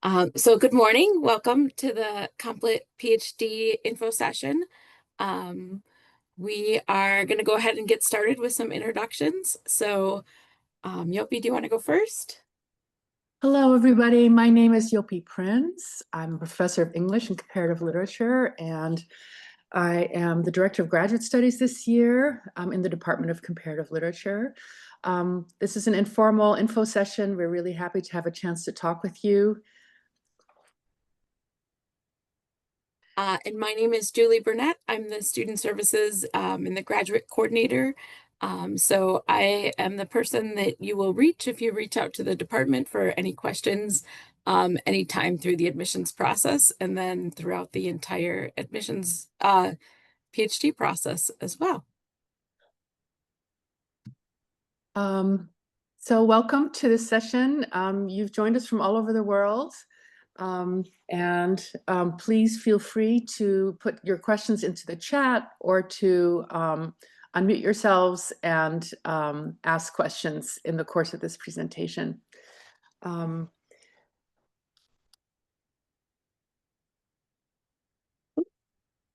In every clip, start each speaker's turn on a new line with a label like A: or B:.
A: So good morning. Welcome to the Complet PhD info session. Um, we are going to go ahead and get started with some introductions. Yopi, do you want to go first?
B: Hello, everybody. My name is Yopi Prince. I'm a professor of English and comparative literature, and I am the director of graduate studies this year in the Department of Comparative Literature. This is an informal info session. We're really happy to have a chance to talk with you.
A: And my name is Julie Burnett. I'm the student services and the graduate coordinator. So I am the person that you will reach if you reach out to the department for any questions anytime through the admissions process and then throughout the entire admissions PhD process as well.
B: So welcome to this session. You've joined us from all over the world. Please feel free to put your questions into the chat or to unmute yourselves and ask questions in the course of this presentation.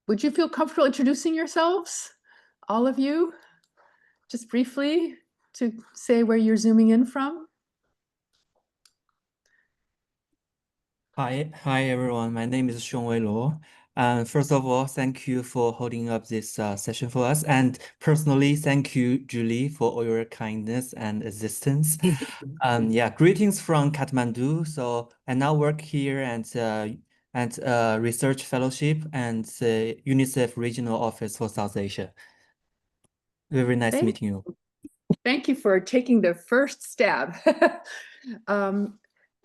B: Would you feel comfortable introducing yourselves, all of you, just briefly to say where you're zooming in from?
C: Hi everyone. My name is Xiongwei Luo. First of all, thank you for holding up this session for us. And personally, thank you, Julie, for all your kindness and assistance. Greetings from Kathmandu. So I now work here at Research Fellowship and the UNICEF Regional Office for South Asia. Very nice meeting you.
B: Thank you for taking the first stab.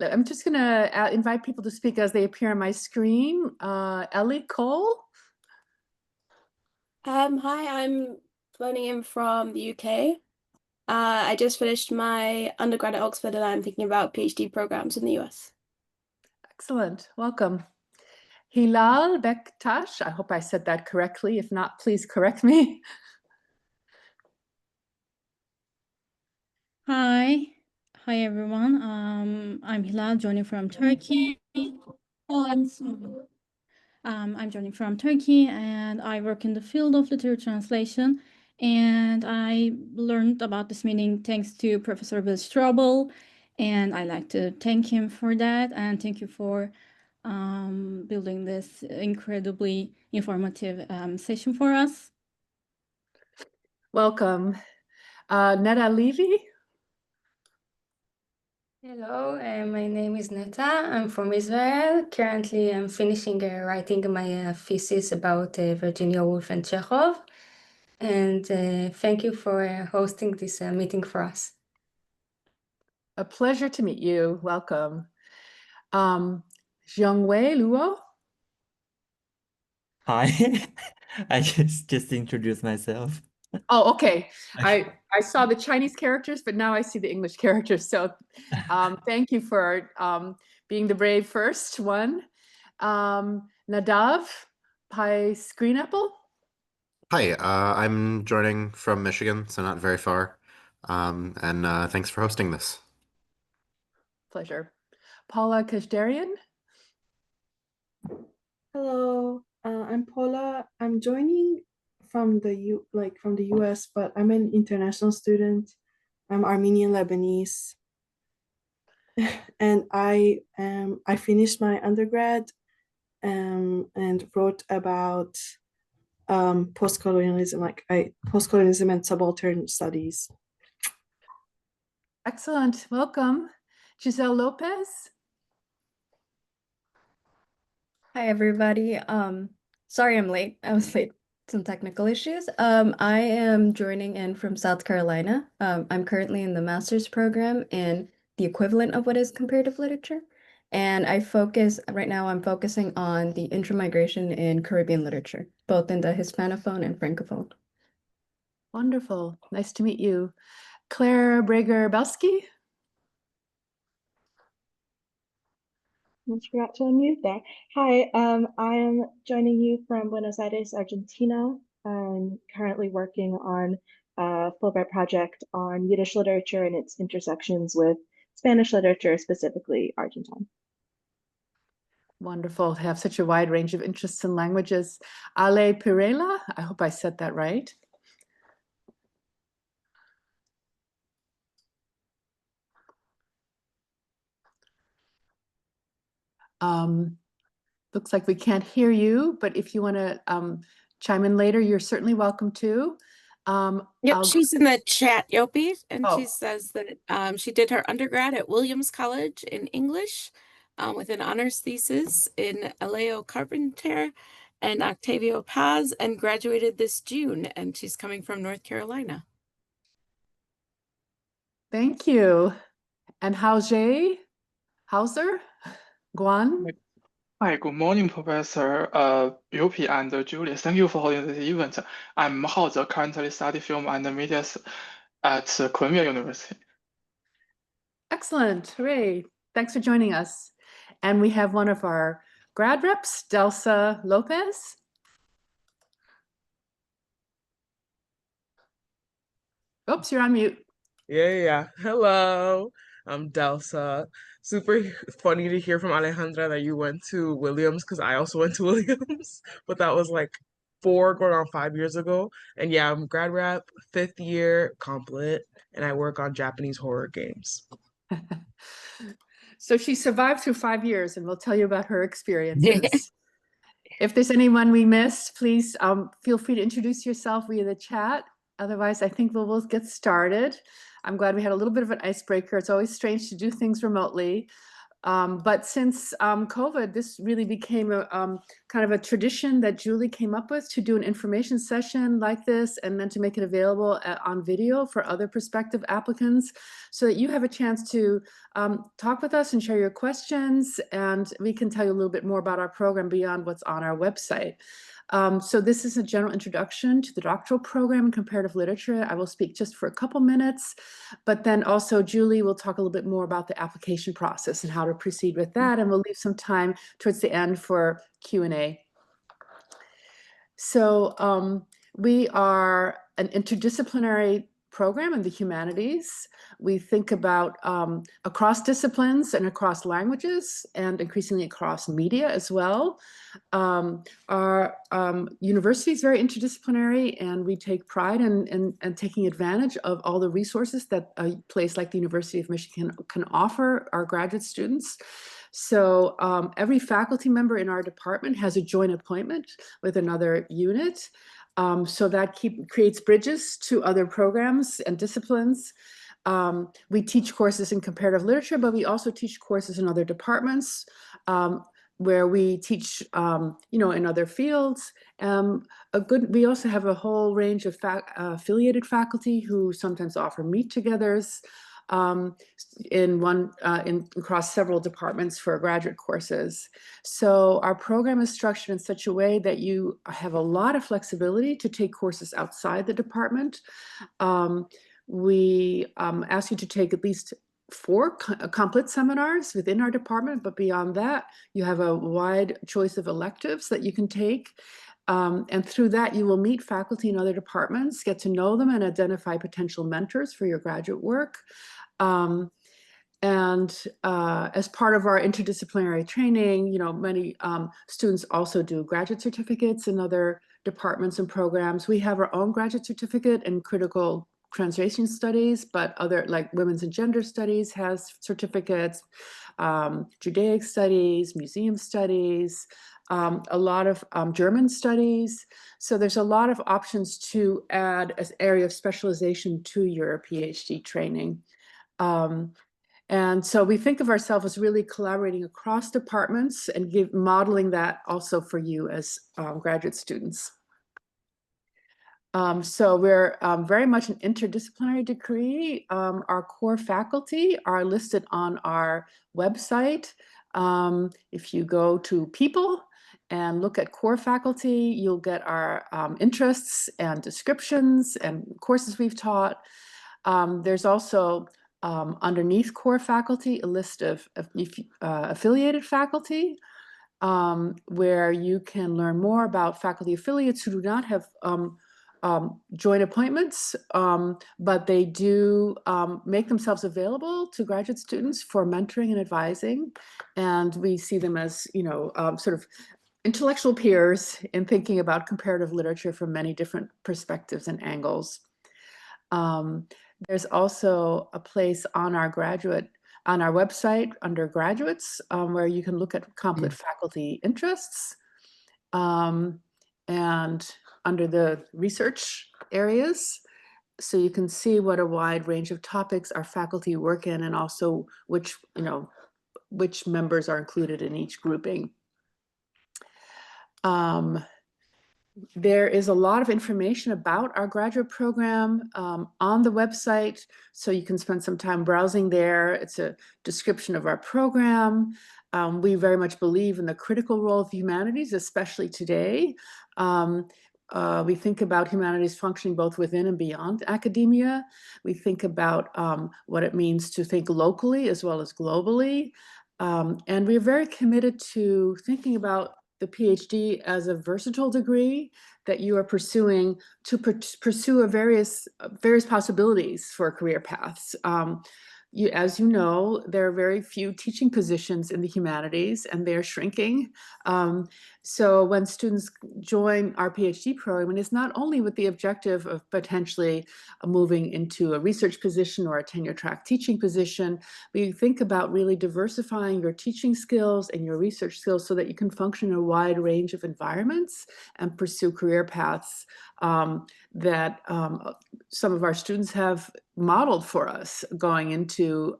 B: I'm just going to invite people to speak as they appear on my screen. Ellie Cole.
D: Hi, I'm phoning in from the UK. I just finished my undergrad at Oxford and I'm thinking about PhD programs in the US.
B: Excellent. Welcome. Hilal Bektash. I hope I said that correctly. If not, please correct me.
E: Hi everyone. I'm Hilal, joining from Turkey. I'm joining from Turkey, and I work in the field of literature translation. And I learned about this meeting thanks to Professor Bill Strobel, and I like to thank him for that. And thank you for building this incredibly informative session for us.
B: Welcome. Neda Levy.
F: Hello, my name is Neta. I'm from Israel. Currently, I'm finishing writing my thesis about Virginia Woolf and Chekhov. And thank you for hosting this meeting for us.
B: A pleasure to meet you. Welcome. Xiongwei Luo.
C: Hi. I just introduced myself.
B: Oh, okay. I saw the Chinese characters, but now I see the English characters. So thank you for being the brave first one. Nadav Pai Screen Apple.
G: Hi, I'm joining from Michigan, so not very far. Thanks for hosting this.
B: Pleasure. Paula Kashdarian.
H: Hello, I'm Paula. I'm joining from the US, but I'm an international student. I'm Armenian Lebanese, and I finished my undergrad and wrote about post-colonialism, post-colonialism and subaltern studies.
B: Excellent. Welcome. Giselle Lopez.
I: Hi, everybody. Sorry I'm late. I was late. Some technical issues. I am joining in from South Carolina. I'm currently in the master's program in the equivalent of what is comparative literature. And right now I'm focusing on the intramigration in Caribbean literature, both in the Hispanophone and Francophone.
B: Wonderful. Nice to meet you. Claire Brager-Belsky.
J: Almost forgot to unmute there. Hi, I am joining you from Buenos Aires, Argentina. I'm currently working on a Fulbright project on Yiddish literature and its intersections with Spanish literature, specifically Argentine.
B: Wonderful to have such a wide range of interests and languages. Ale Pirela, I hope I said that right. Looks like we can't hear you, but if you want to chime in later, you're certainly welcome to.
A: Yep, she's in the chat, Yopi, and she
B: Oh.
A: says that she did her undergrad at Williams College in English with an honors thesis in Aleo Carpenter and Octavio Paz, and graduated this June, and she's coming from North Carolina.
B: Thank you. And Hauser? Guan?
K: Hi, good morning, Professor Yupi and Julie. Thank you for holding this event. I'm Hao Ze, currently study film and media at Columbia University.
B: Excellent. Hooray. Thanks for joining us. And we have one of our grad reps, Delsa Lopez. Oops, you're on mute.
L: Yeah. Hello, I'm Delsa. Super funny to hear from Alejandra that you went to Williams, because I also went to Williams, but that was like going on 5 years ago. And yeah, I'm grad rep, 5th year complet, and I work on Japanese horror games.
B: So she survived through 5 years, and we'll tell you about her experiences. If there's anyone we missed, please feel free to introduce yourself via the chat. Otherwise, I think we'll get started. I'm glad we had a little bit of an icebreaker. It's always strange to do things remotely. But since COVID, this really became a kind of a tradition that Julie came up with, to do an information session like this and then to make it available on video for other prospective applicants, so that you have a chance to talk with us and share your questions, and we can tell you a little bit more about our program beyond what's on our website. So this is a general introduction to the doctoral program in comparative literature. I will speak just for a couple minutes, but then also Julie will talk a little bit more about the application process and how to proceed with that, and we'll leave some time towards the end for Q&A. So we are an interdisciplinary program in the humanities. We think about across disciplines and across languages, and increasingly across media as well. Our university is very interdisciplinary, and we take pride in taking advantage of all the resources that a place like the University of Michigan can offer our graduate students. So every faculty member in our department has a joint appointment with another unit. So that creates bridges to other programs and disciplines. We teach courses in comparative literature, but we also teach courses in other departments, where we teach, in other fields. We also have a whole range of affiliated faculty who sometimes offer meet-togethers across several departments for graduate courses. So our program is structured in such a way that you have a lot of flexibility to take courses outside the department. We ask you to take at least 4 complete seminars within our department, but beyond that, you have a wide choice of electives that you can take. And through that, you will meet faculty in other departments, get to know them, and identify potential mentors for your graduate work. As part of our interdisciplinary training, many students also do graduate certificates in other departments and programs. We have our own graduate certificate in critical translation studies, but other, like women's and gender studies, has certificates, Judaic studies, museum studies, a lot of German studies. So there's a lot of options to add an area of specialization to your PhD training. And so we think of ourselves as really collaborating across departments and modeling that also for you as graduate students. So we're very much an interdisciplinary degree. Our core faculty are listed on our website. If you go to people and look at core faculty, you'll get our interests and descriptions and courses we've taught. There's also underneath core faculty a list of affiliated faculty, where you can learn more about faculty affiliates who do not have joint appointments, but they do make themselves available to graduate students for mentoring and advising. And we see them as, sort of intellectual peers in thinking about comparative literature from many different perspectives and angles. There's also a place on our website under graduates where you can look at complet faculty interests. And under the research areas, so you can see what a wide range of topics our faculty work in, and also which members are included in each grouping. There is a lot of information about our graduate program on the website, so you can spend some time browsing there. It's a description of our program. We very much believe in the critical role of humanities, especially today. We think about humanities functioning both within and beyond academia. We think about what it means to think locally as well as globally. And we're very committed to thinking about the PhD as a versatile degree that you are pursuing to pursue various possibilities for career paths. As you know, there are very few teaching positions in the humanities, and they're shrinking. So when students join our PhD program, and it's not only with the objective of potentially moving into a research position or a tenure track teaching position, we think about really diversifying your teaching skills and your research skills so that you can function in a wide range of environments and pursue career paths that some of our students have modeled for us, going into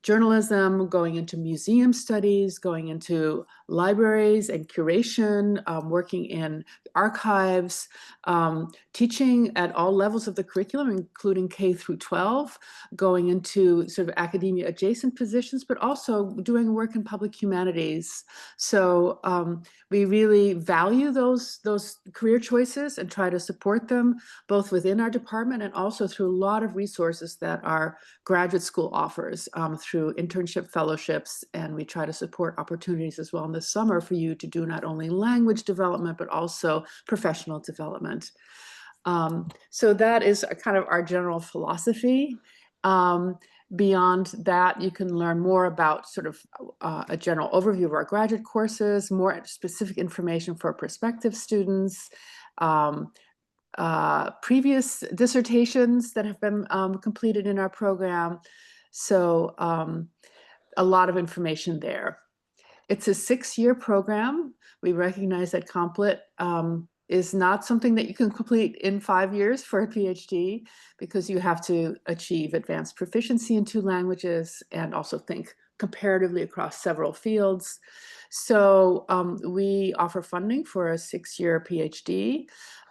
B: journalism, going into museum studies, going into libraries and curation, working in archives, teaching at all levels of the curriculum, including K through 12, going into sort of academia adjacent positions, but also doing work in public humanities. So we really value those career choices and try to support them both within our department and also through a lot of resources that our graduate school offers through internship fellowships. And we try to support opportunities as well in the summer for you to do not only language development, but also professional development. So that is kind of our general philosophy. Beyond that, you can learn more about sort of a general overview of our graduate courses, more specific information for prospective students, previous dissertations that have been completed in our program. So a lot of information there. It's a 6-year program. We recognize that Complet is not something that you can complete in 5 years for a PhD, because you have to achieve advanced proficiency in 2 languages and also think comparatively across several fields. So we offer funding for a 6-year PhD,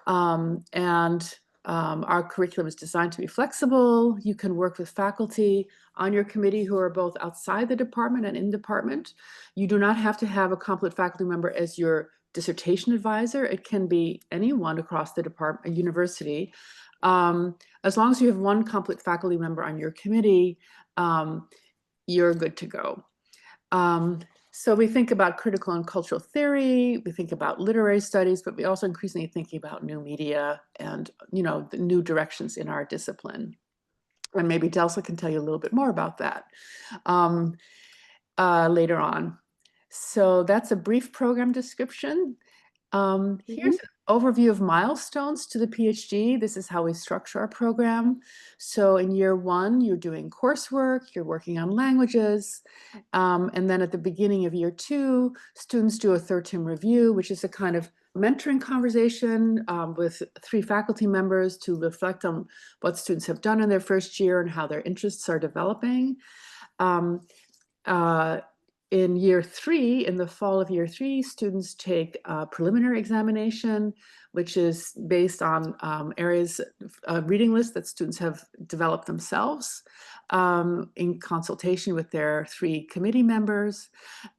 B: and our curriculum is designed to be flexible. You can work with faculty on your committee who are both outside the department and in department. You do not have to have a Complet faculty member as your dissertation advisor. It can be anyone across the department, university. As long as you have one Complet faculty member on your committee, you're good to go. So we think about critical and cultural theory, we think about literary studies, but we also increasingly thinking about new media and, the new directions in our discipline. And maybe Delsa can tell you a little bit more about that later on. So that's a brief program description. Here's an overview of milestones to the PhD. This is how we structure our program. So in year 1, you're doing coursework, you're working on languages. And then at the beginning of year 2, students do a third term review, which is a kind of mentoring conversation with 3 faculty members to reflect on what students have done in their first year and how their interests are developing. In year 3, in the fall of year 3, students take a preliminary examination, which is based on areas of reading lists that students have developed themselves in consultation with their 3 committee members.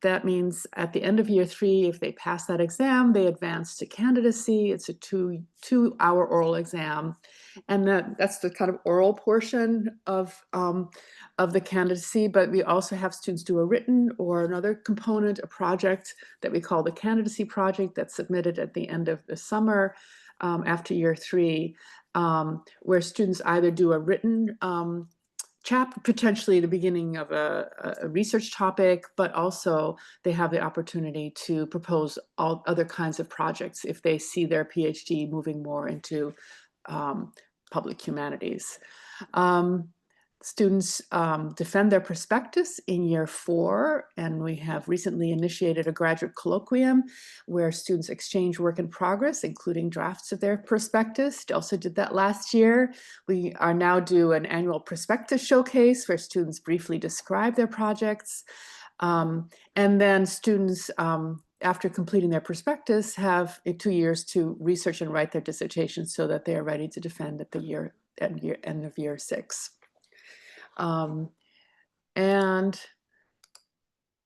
B: That means at the end of year 3, if they pass that exam, they advance to candidacy. It's a 2-hour oral exam. And that's the kind of oral portion of the candidacy, but we also have students do a written or another component, a project that we call the candidacy project that's submitted at the end of the summer. after year 3, where students either do a written chapter, potentially the beginning of a research topic, but also they have the opportunity to propose all other kinds of projects if they see their PhD moving more into public humanities. Students defend their prospectus in year 4, and we have recently initiated a graduate colloquium where students exchange work in progress, including drafts of their prospectus. Also did that last year. We are now do an annual prospectus showcase where students briefly describe their projects. And then students, after completing their prospectus, have 2 years to research and write their dissertation so that they are ready to defend at the end of year 6. And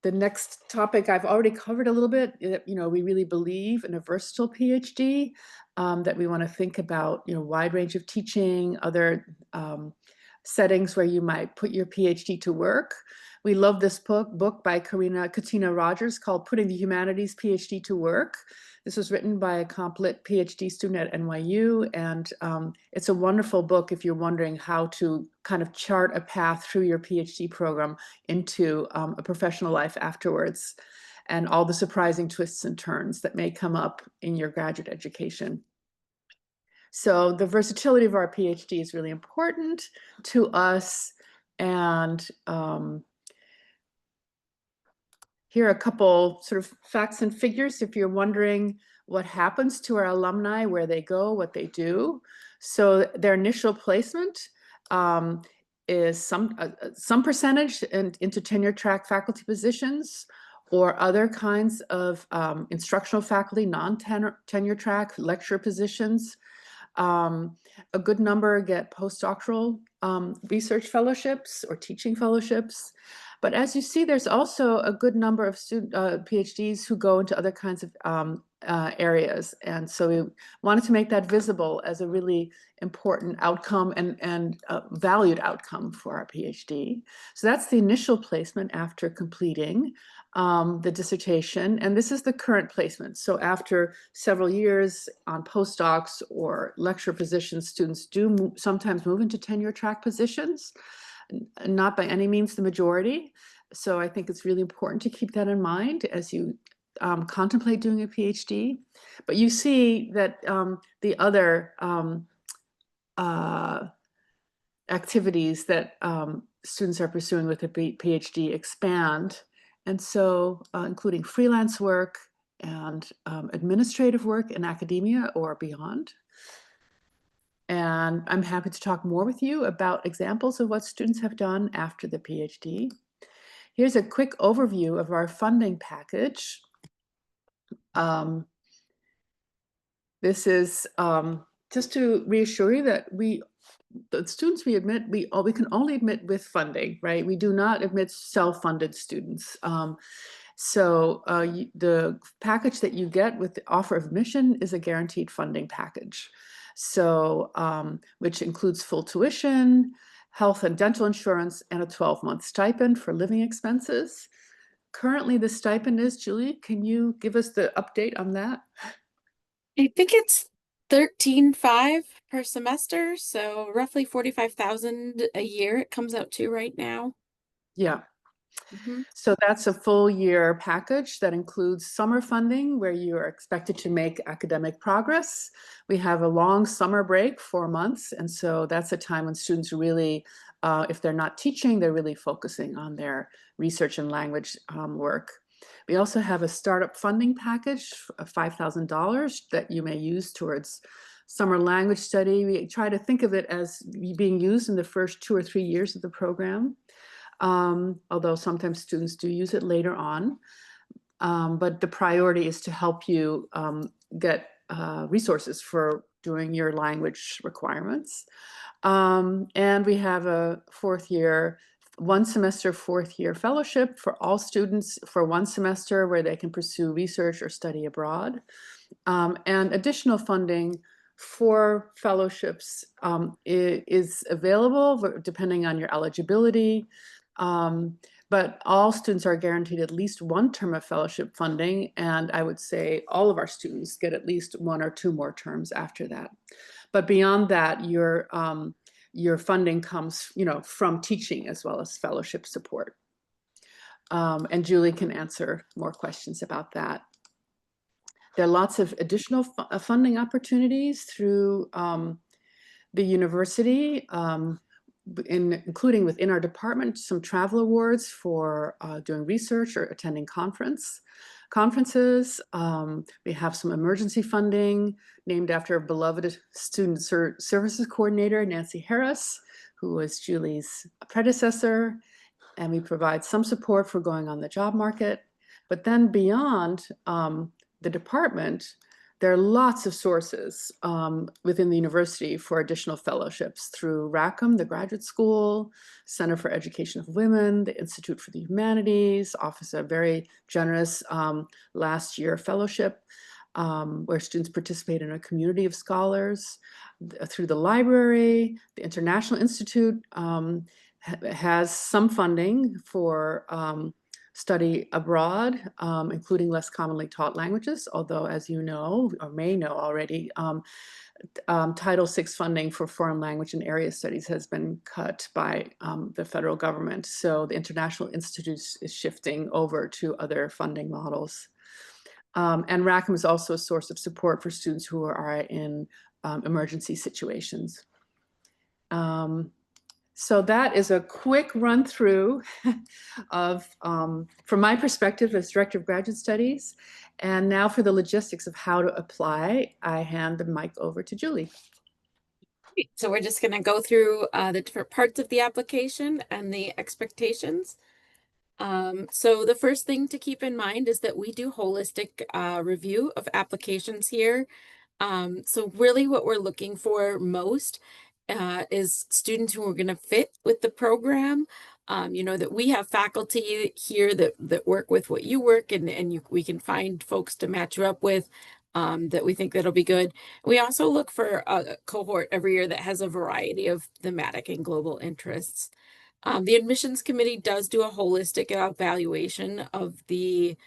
B: the next topic I've already covered a little bit. We really believe in a versatile PhD, that we want to think about, wide range of teaching, other settings where you might put your PhD to work. We love this book by Katina Rogers called Putting the Humanities PhD to Work. This was written by a comp-lit PhD student at NYU, and it's a wonderful book if you're wondering how to kind of chart a path through your PhD program into a professional life afterwards, and all the surprising twists and turns that may come up in your graduate education. So the versatility of our PhD is really important to us, and here are a couple sort of facts and figures if you're wondering what happens to our alumni, where they go, what they do. So their initial placement is some percentage into tenure track faculty positions or other kinds of instructional faculty, non-tenure track lecture positions. A good number get postdoctoral research fellowships or teaching fellowships. But as you see, there's also a good number of PhDs who go into other kinds of areas. And so we wanted to make that visible as a really important outcome and valued outcome for our PhD. So that's the initial placement after completing the dissertation. And this is the current placement. So after several years on postdocs or lecture positions, students do sometimes move into tenure track positions. Not by any means the majority. So I think it's really important to keep that in mind as you contemplate doing a PhD. But you see that the other activities that students are pursuing with a PhD expand. And so including freelance work and administrative work in academia or beyond. And I'm happy to talk more with you about examples of what students have done after the PhD. Here's a quick overview of our funding package. This is just to reassure you that the students we admit, we can only admit with funding, right? We do not admit self-funded students. So the package that you get with the offer of admission is a guaranteed funding package. So, which includes full tuition, health and dental insurance, and a 12-month stipend for living expenses. Currently, the stipend is, Julie, can you give us the update on that?
A: I think it's 13,500 per semester, so roughly 45,000 a year it comes out to right now.
B: Yeah. So that's a full year package that includes summer funding where you are expected to make academic progress. We have a long summer break, 4 months. And so that's a time when students really, if they're not teaching, they're really focusing on their research and language work. We also have a startup funding package of $5,000 that you may use towards summer language study. We try to think of it as being used in the first 2 or 3 years of the program. Although sometimes students do use it later on. But the priority is to help you get resources for doing your language requirements. And we have a 4th year, 1 semester 4th year fellowship for all students for 1 semester where they can pursue research or study abroad. And additional funding for fellowships is available depending on your eligibility. But all students are guaranteed at least one term of fellowship funding, and I would say all of our students get at least 1 or 2 more terms after that. But beyond that, your funding comes, from teaching as well as fellowship support. And Julie can answer more questions about that. There are lots of additional funding opportunities through the university, including within our department, some travel awards for doing research or attending conferences. We have some emergency funding named after a beloved student services coordinator, Nancy Harris, who was Julie's predecessor. And we provide some support for going on the job market. But then beyond the department, there are lots of sources within the university for additional fellowships through Rackham, the graduate school, Center for Education of Women, the Institute for the Humanities, offers a very generous last year fellowship where students participate in a community of scholars. Through the library, the International Institute has some funding for study abroad, including less commonly taught languages, although as you know, or may know already, Title VI funding for foreign language and area studies has been cut by the federal government. So the International Institute is shifting over to other funding models. And Rackham is also a source of support for students who are in emergency situations. So that is a quick run through of, from my perspective as Director of Graduate Studies. And now for the logistics of how to apply, I hand the mic over to Julie.
A: So we're just going to go through the different parts of the application and the expectations. So the first thing to keep in mind is that we do holistic review of applications here. So really what we're looking for most is students who are going to fit with the program. That we have faculty here that work with what you work and we can find folks to match you up with that we think that'll be good. We also look for a cohort every year that has a variety of thematic and global interests. The admissions committee does do a holistic evaluation of the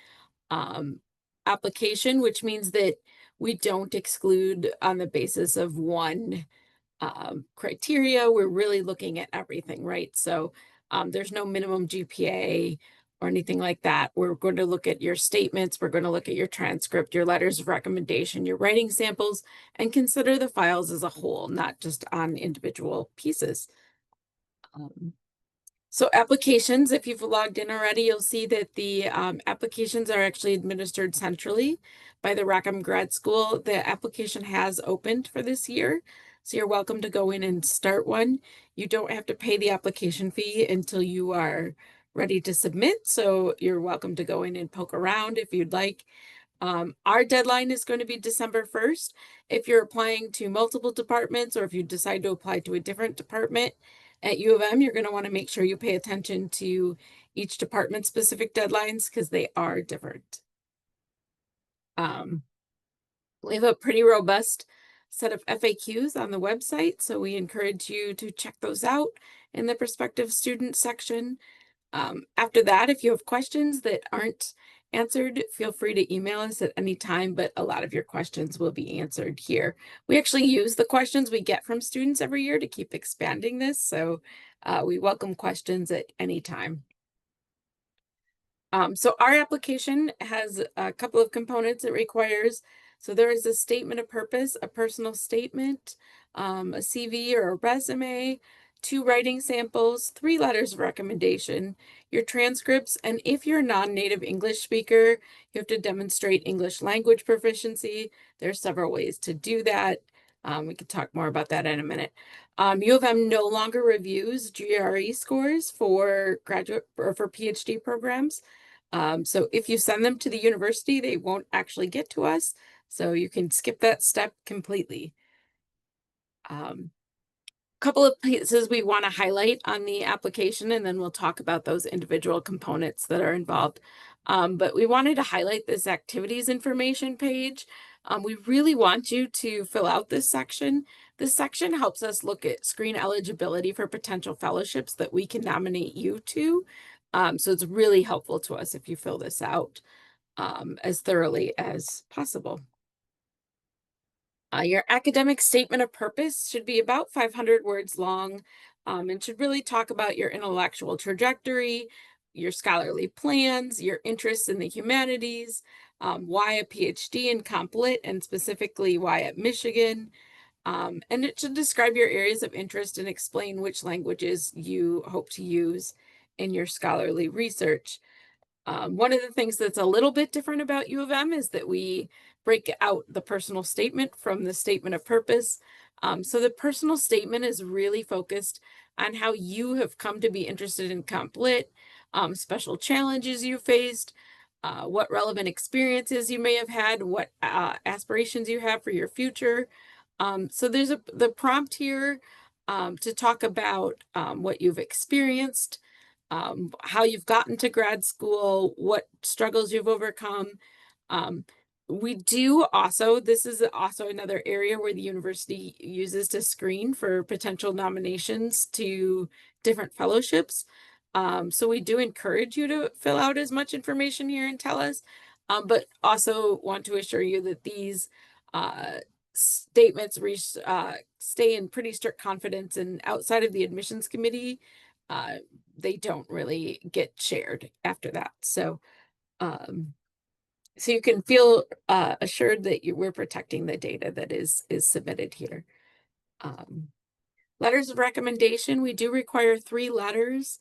A: application, which means that we don't exclude on the basis of one criteria. We're really looking at everything, right? So there's no minimum GPA or anything like that. We're going to look at your statements. We're going to look at your transcript, your letters of recommendation, your writing samples, and consider the files as a whole, not just on individual pieces. So applications, if you've logged in already, you'll see that the applications are actually administered centrally by the Rackham Grad School. The application has opened for this year, so you're welcome to go in and start one. You don't have to pay the application fee until you are ready to submit, so you're welcome to go in and poke around if you'd like. Our deadline is going to be December 1st. If you're applying to multiple departments or if you decide to apply to a different department at U of M, you're going to want to make sure you pay attention to each department specific deadlines because they are different. We have a pretty robust set of FAQs on the website, so we encourage you to check those out in the prospective student section. After that, if you have questions that aren't answered, feel free to email us at any time, but a lot of your questions will be answered here. We actually use the questions we get from students every year to keep expanding this, so we welcome questions at any time. So our application has a couple of components it requires. So there is a statement of purpose, a personal statement, a CV or a resume, 2 writing samples, 3 letters of recommendation, your transcripts, and if you're a non-native English speaker, you have to demonstrate English language proficiency. There are several ways to do that. We could talk more about that in a minute. U of M no longer reviews GRE scores for graduate or for PhD programs. So if you send them to the university, they won't actually get to us. So you can skip that step completely. Couple of pieces we want to highlight on the application, and then we'll talk about those individual components that are involved. But we wanted to highlight this activities information page. We really want you to fill out this section. This section helps us look at screen eligibility for potential fellowships that we can nominate you to. So it's really helpful to us if you fill this out as thoroughly as possible. Your academic statement of purpose should be about 500 words long and should really talk about your intellectual trajectory, your scholarly plans, your interests in the humanities, why a PhD in Comp Lit, and specifically why at Michigan. And it should describe your areas of interest and explain which languages you hope to use in your scholarly research. One of the things that's a little bit different about U of M is that we break out the personal statement from the statement of purpose. So the personal statement is really focused on how you have come to be interested in Comp Lit, special challenges you faced, what relevant experiences you may have had, what aspirations you have for your future. So there's the prompt here to talk about what you've experienced, how you've gotten to grad school, what struggles you've overcome. We do also, this is also another area where the university uses to screen for potential nominations to different fellowships. So we do encourage you to fill out as much information here and tell us, but also want to assure you that these statements stay in pretty strict confidence, and outside of the admissions committee, they don't really get shared after that. So so you can feel assured that we're protecting the data that is submitted here. Letters of recommendation, we do require 3 letters.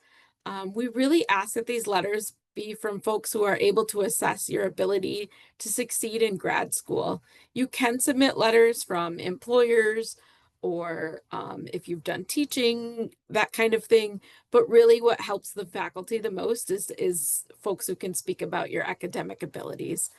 A: We really ask that these letters be from folks who are able to assess your ability to succeed in grad school. You can submit letters from employers or if you've done teaching, that kind of thing. But really what helps the faculty the most is folks who can speak about your academic abilities.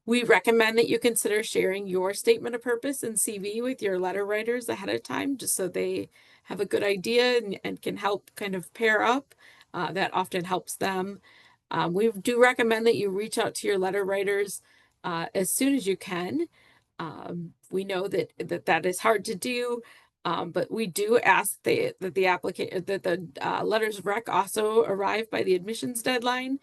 A: We recommend that you consider sharing your statement of purpose and CV with your letter writers ahead of time, just so they have a good idea and can help kind of pair up. That often helps them. We do recommend that you reach out to your letter writers as soon as you can. We know that that is hard to do, but we do ask that the letters of rec also arrive by the admissions deadline.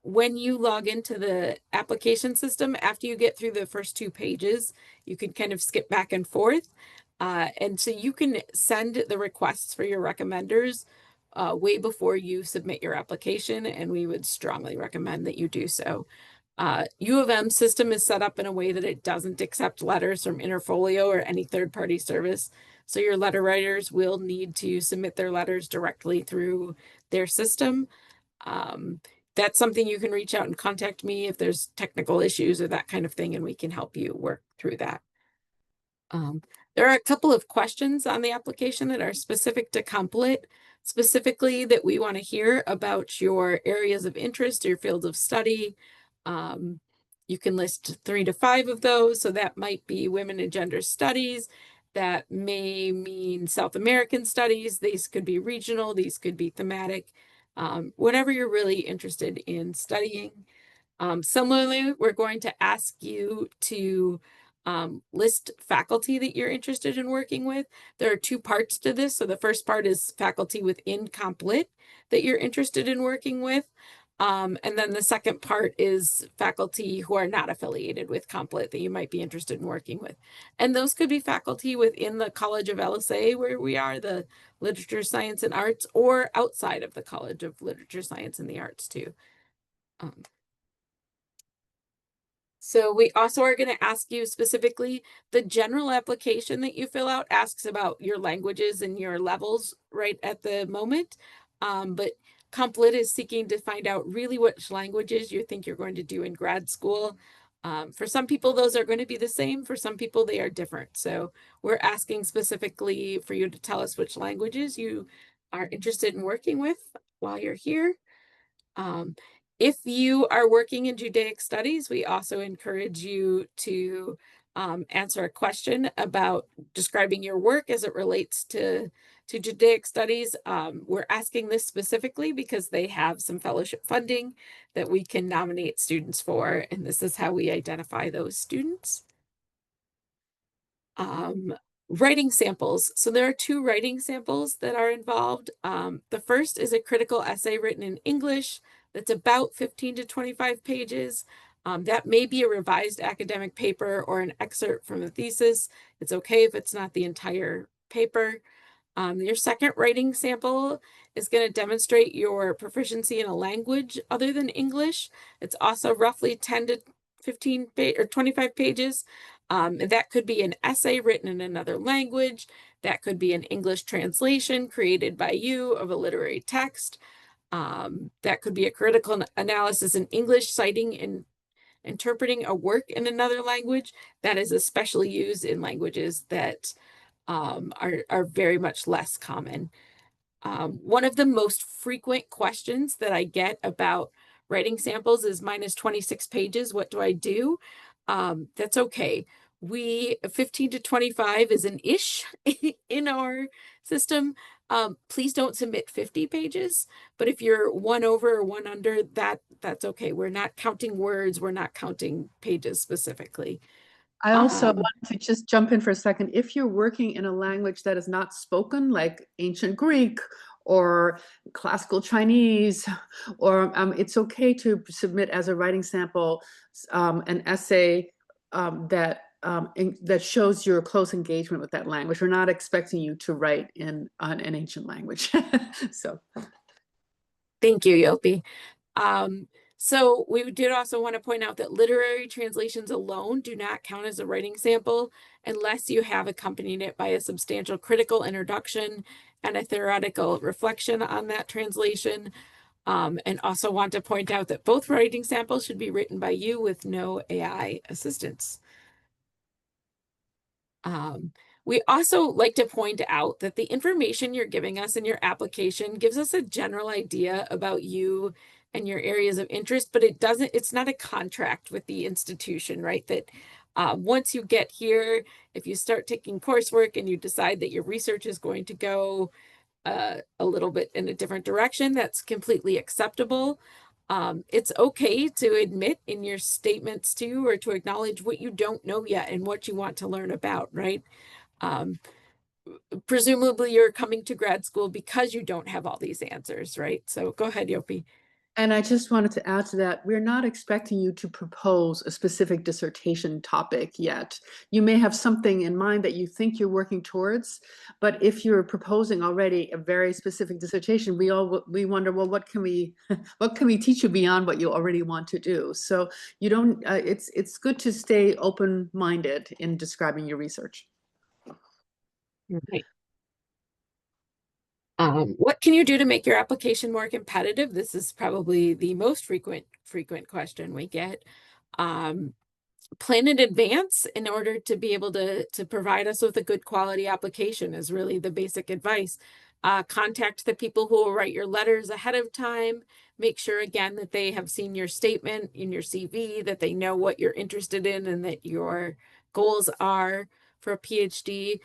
A: When you log into the application system, after you get through the first 2 pages, you can kind of skip back and forth. And so you can send the requests for your recommenders way before you submit your application, and we would strongly recommend that you do so. U of M system is set up in a way that it doesn't accept letters from Interfolio or any third-party service. So your letter writers will need to submit their letters directly through their system. That's something you can reach out and contact me if there's technical issues or that kind of thing, and we can help you work through that. There are a couple of questions on the application that are specific to Comp Lit, specifically that we want to hear about your areas of interest, your fields of study. You can list 3 to 5 of those. So that might be women and gender studies. That may mean South American studies. These could be regional. These could be thematic. Whatever you're really interested in studying. Similarly, we're going to ask you to list faculty that you're interested in working with. There are 2 parts to this. So the first part is faculty within Comp Lit that you're interested in working with. And then the second part is faculty who are not affiliated with Comp Lit that you might be interested in working with. And those could be faculty within the College of LSA, where we are, the Literature, Science, and Arts, or outside of the College of Literature, Science, and the Arts too. So we also are going to ask you specifically, the general application that you fill out asks about your languages and your levels right at the moment. But Comp Lit is seeking to find out really which languages you think you're going to do in grad school. For some people, those are going to be the same. For some people, they are different. So we're asking specifically for you to tell us which languages you are interested in working with while you're here. If you are working in Judaic studies, we also encourage you to answer a question about describing your work as it relates to Judaic studies. We're asking this specifically because they have some fellowship funding that we can nominate students for, and this is how we identify those students. Writing samples. So there are two writing samples that are involved. The first is a critical essay written in English that's about 15 to 25 pages. That may be a revised academic paper or an excerpt from a thesis. It's okay if it's not the entire paper. Your second writing sample is going to demonstrate your proficiency in a language other than English. It's also roughly 10 to 15 or 25 pages. And that could be an essay written in another language. That could be an English translation created by you of a literary text. That could be a critical analysis in English, citing and interpreting a work in another language. That is especially used in languages that are very much less common. One of the most frequent questions that I get about writing samples is mine is 26 pages. What do I do? That's okay. 15 to 25 is an ish in our system. Please don't submit 50 pages, but if you're one over or one under, that's okay. We're not counting words. We're not counting pages specifically.
B: I also want to just jump in for a second. If you're working in a language that is not spoken, like ancient Greek or classical Chinese, or it's okay to submit as a writing sample an essay that shows your close engagement with that language. We're not expecting you to write in an ancient language. So,
A: thank you, Yopi. So we did also want to point out that literary translations alone do not count as a writing sample unless you have accompanied it by a substantial critical introduction and a theoretical reflection on that translation. And also want to point out that both writing samples should be written by you with no AI assistance. We also like to point out that the information you're giving us in your application gives us a general idea about you and your areas of interest, but it's not a contract with the institution, right? That once you get here, if you start taking coursework and you decide that your research is going to go a little bit in a different direction, that's completely acceptable. It's okay to admit in your statements too, or to acknowledge what you don't know yet and what you want to learn about, right? Presumably you're coming to grad school because you don't have all these answers, right? So go ahead, Yopi.
B: and I just wanted to add to that, we're not expecting you to propose a specific dissertation topic yet. You may have something in mind that you think you're working towards, but if you're proposing already a very specific dissertation, we wonder, well, what can we teach you beyond what you already want to do? So you don't. It's good to stay open-minded in describing your research.
A: Right. What can you do to make your application more competitive? This is probably the most frequent question we get. Plan in advance in order to be able to provide us with a good quality application is really the basic advice. Contact the people who will write your letters ahead of time. Make sure again that they have seen your statement in your CV, that they know what you're interested in and that your goals are for a PhD.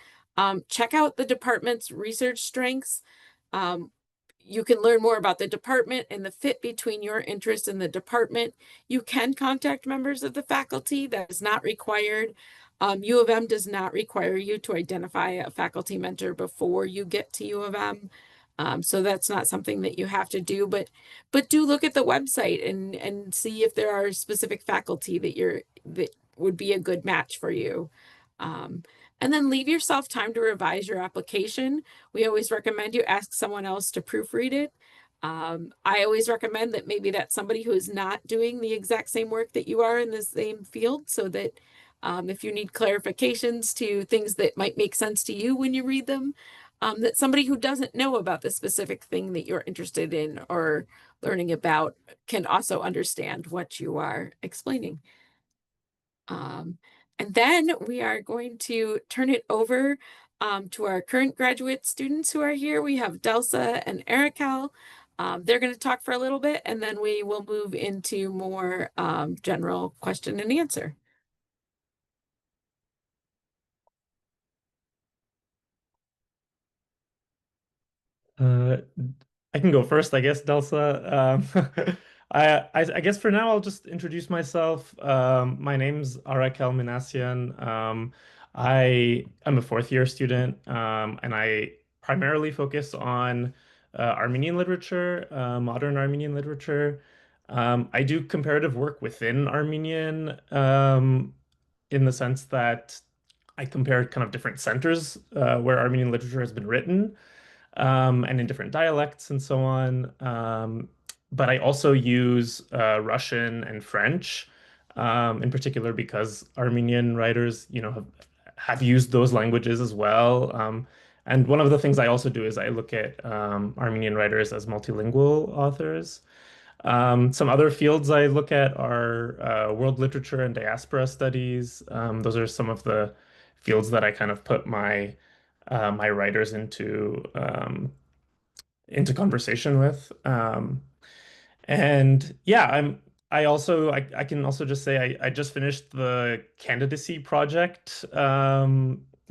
A: Check out the department's research strengths. You can learn more about the department and the fit between your interest and the department. You can contact members of the faculty. That is not required. U of M does not require you to identify a faculty mentor before you get to U of M. So that's not something that you have to do, but do look at the website and see if there are specific faculty that would be a good match for you. And then leave yourself time to revise your application. We always recommend you ask someone else to proofread it. I always recommend that maybe that's somebody who is not doing the exact same work that you are in the same field, so that if you need clarifications to things that might make sense to you when you read them, that somebody who doesn't know about the specific thing that you're interested in or learning about can also understand what you are explaining. And then we are going to turn it over to our current graduate students who are here. We have Delsa and Erical. They're going to talk for a little bit, and then we will move into more general question and answer.
M: I can go first, I guess, Delsa. I guess for now I'll just introduce myself. My name's Arakel Minassian. I'm a fourth year student, and I primarily focus on Armenian literature, modern Armenian literature. I do comparative work within Armenian, in the sense that I compare kind of different centers where Armenian literature has been written, and in different dialects and so on. But I also use Russian and French, in particular because Armenian writers, have used those languages as well. And one of the things I also do is I look at Armenian writers as multilingual authors. Some other fields I look at are world literature and diaspora studies. Those are some of the fields that I kind of put my writers into conversation with. And yeah, I can also just say I just finished the candidacy project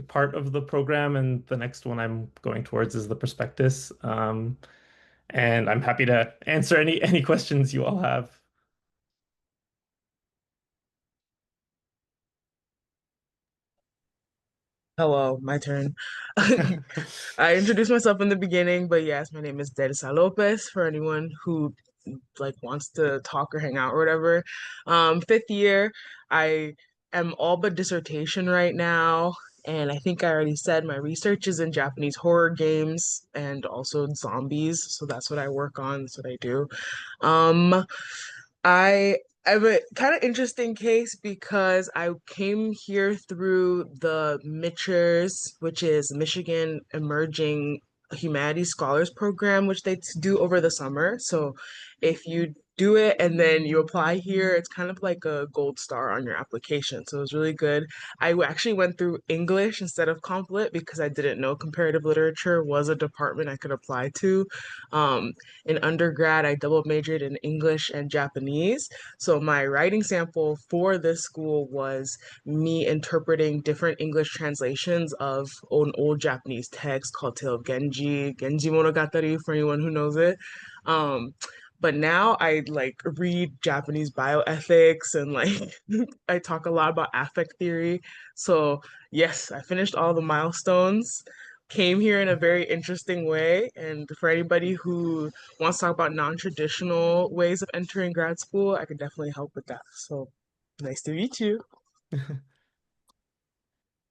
M: part of the program, and the next one I'm going towards is the prospectus. And I'm happy to answer any questions you all have.
L: Hello, my turn. I introduced myself in the beginning, but yes, my name is Delisa Lopez for anyone who like wants to talk or hang out or whatever. Fifth year, I am all but dissertation right now, and I think I already said my research is in Japanese horror games and also zombies, so that's what I work on, that's what I do. Um, I have a kind of interesting case because I came here through the Mitchers, which is Michigan Emerging Humanities Scholars Program, which they do over the summer. So if you do it and then you apply here, it's kind of like a gold star on your application. So it was really good. Actually went through English instead of Comp Lit because I didn't know comparative literature was a department I could apply to. In undergrad, I double majored in English and Japanese. So my writing sample for this school was me interpreting different English translations of an old Japanese text called Tale of Genji, Genji Monogatari for anyone who knows it. Um, but now I like read Japanese bioethics and like I talk a lot about affect theory. So yes, I finished all the milestones, came here in a very interesting way. And for anybody who wants to talk about non-traditional ways of entering grad school, I can definitely help with that. So nice to meet you.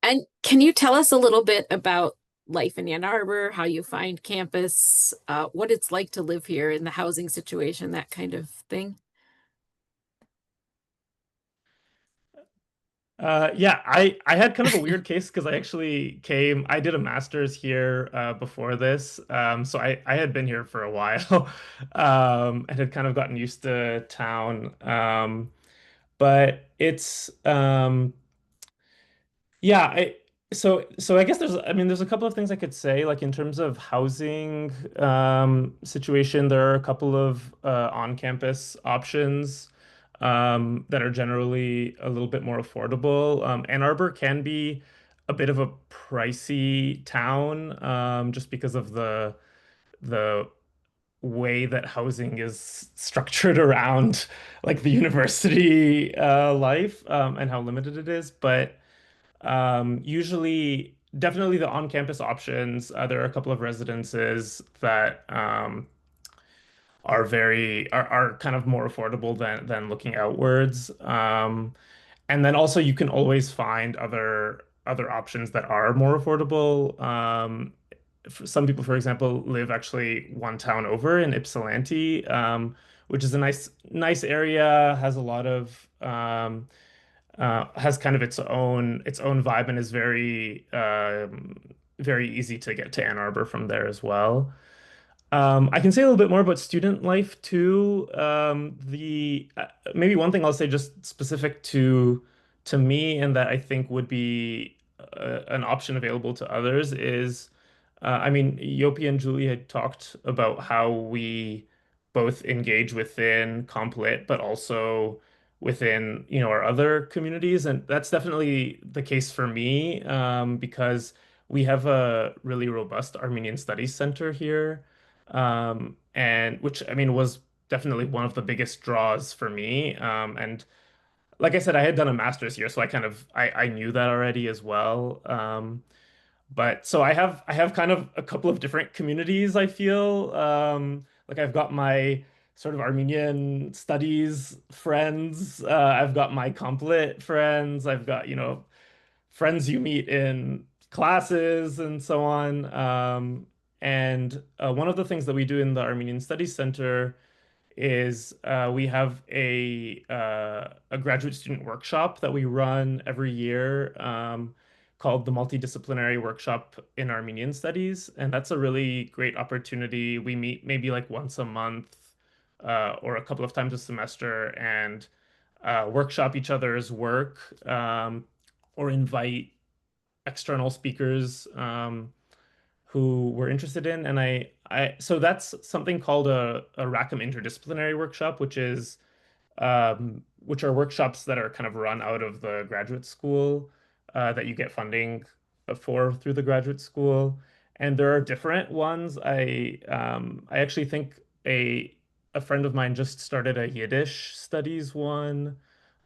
A: And can you tell us a little bit about life in Ann Arbor, how you find campus, what it's like to live here in the housing situation, that kind of thing?
M: Yeah, I had kind of a weird case because I did a master's here before this. So I had been here for a while, and had kind of gotten used to town. But yeah, so I guess there's a couple of things I could say, like in terms of housing situation, there are a couple of on-campus options that are generally a little bit more affordable. Ann Arbor can be a bit of a pricey town, just because of the way that housing is structured around like the university life, and how limited it is. But usually, definitely the on-campus options. There are a couple of residences that are kind of more affordable than looking outwards. And then also you can always find other options that are more affordable. Some people, for example, live actually one town over in Ypsilanti, which is a nice area, has a lot of has kind of its own vibe, and is very easy to get to Ann Arbor from there as well. I can say a little bit more about student life too. The Maybe one thing I'll say just specific to me, and that I think would be an option available to others is, I mean, Yopi and Julie had talked about how we both engage within Complit, but also within, our other communities, and that's definitely the case for me, because we have a really robust Armenian Studies Center here, and which I mean was definitely one of the biggest draws for me. And like I said, I had done a master's here, so I knew that already as well. But so I have kind of a couple of different communities, I feel. Like I've got my sort of Armenian studies friends, I've got my complet friends, I've got, friends you meet in classes and so on. And one of the things that we do in the Armenian Studies Center is we have a graduate student workshop that we run every year, called the Multidisciplinary Workshop in Armenian Studies, and that's a really great opportunity. We meet maybe like once a month, or a couple of times a semester, and workshop each other's work, or invite external speakers, who we're interested in. And so that's something called a Rackham Interdisciplinary Workshop, which are workshops that are kind of run out of the graduate school, that you get funding for through the graduate school. And there are different ones. I actually think a friend of mine just started a Yiddish studies one.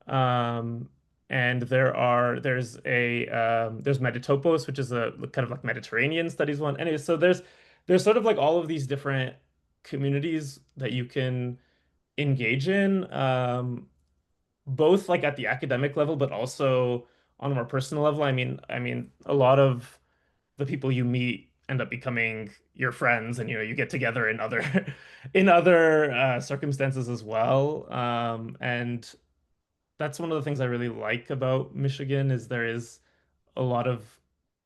M: Um, and there's Meditopos, which is a kind of like Mediterranean studies one. Anyway, so there's sort of like all of these different communities that you can engage in, both like at the academic level, but also on a more personal level. I mean, a lot of the people you meet end up becoming your friends, and you get together in other in other circumstances as well. And that's one of the things I really like about Michigan is there is a lot of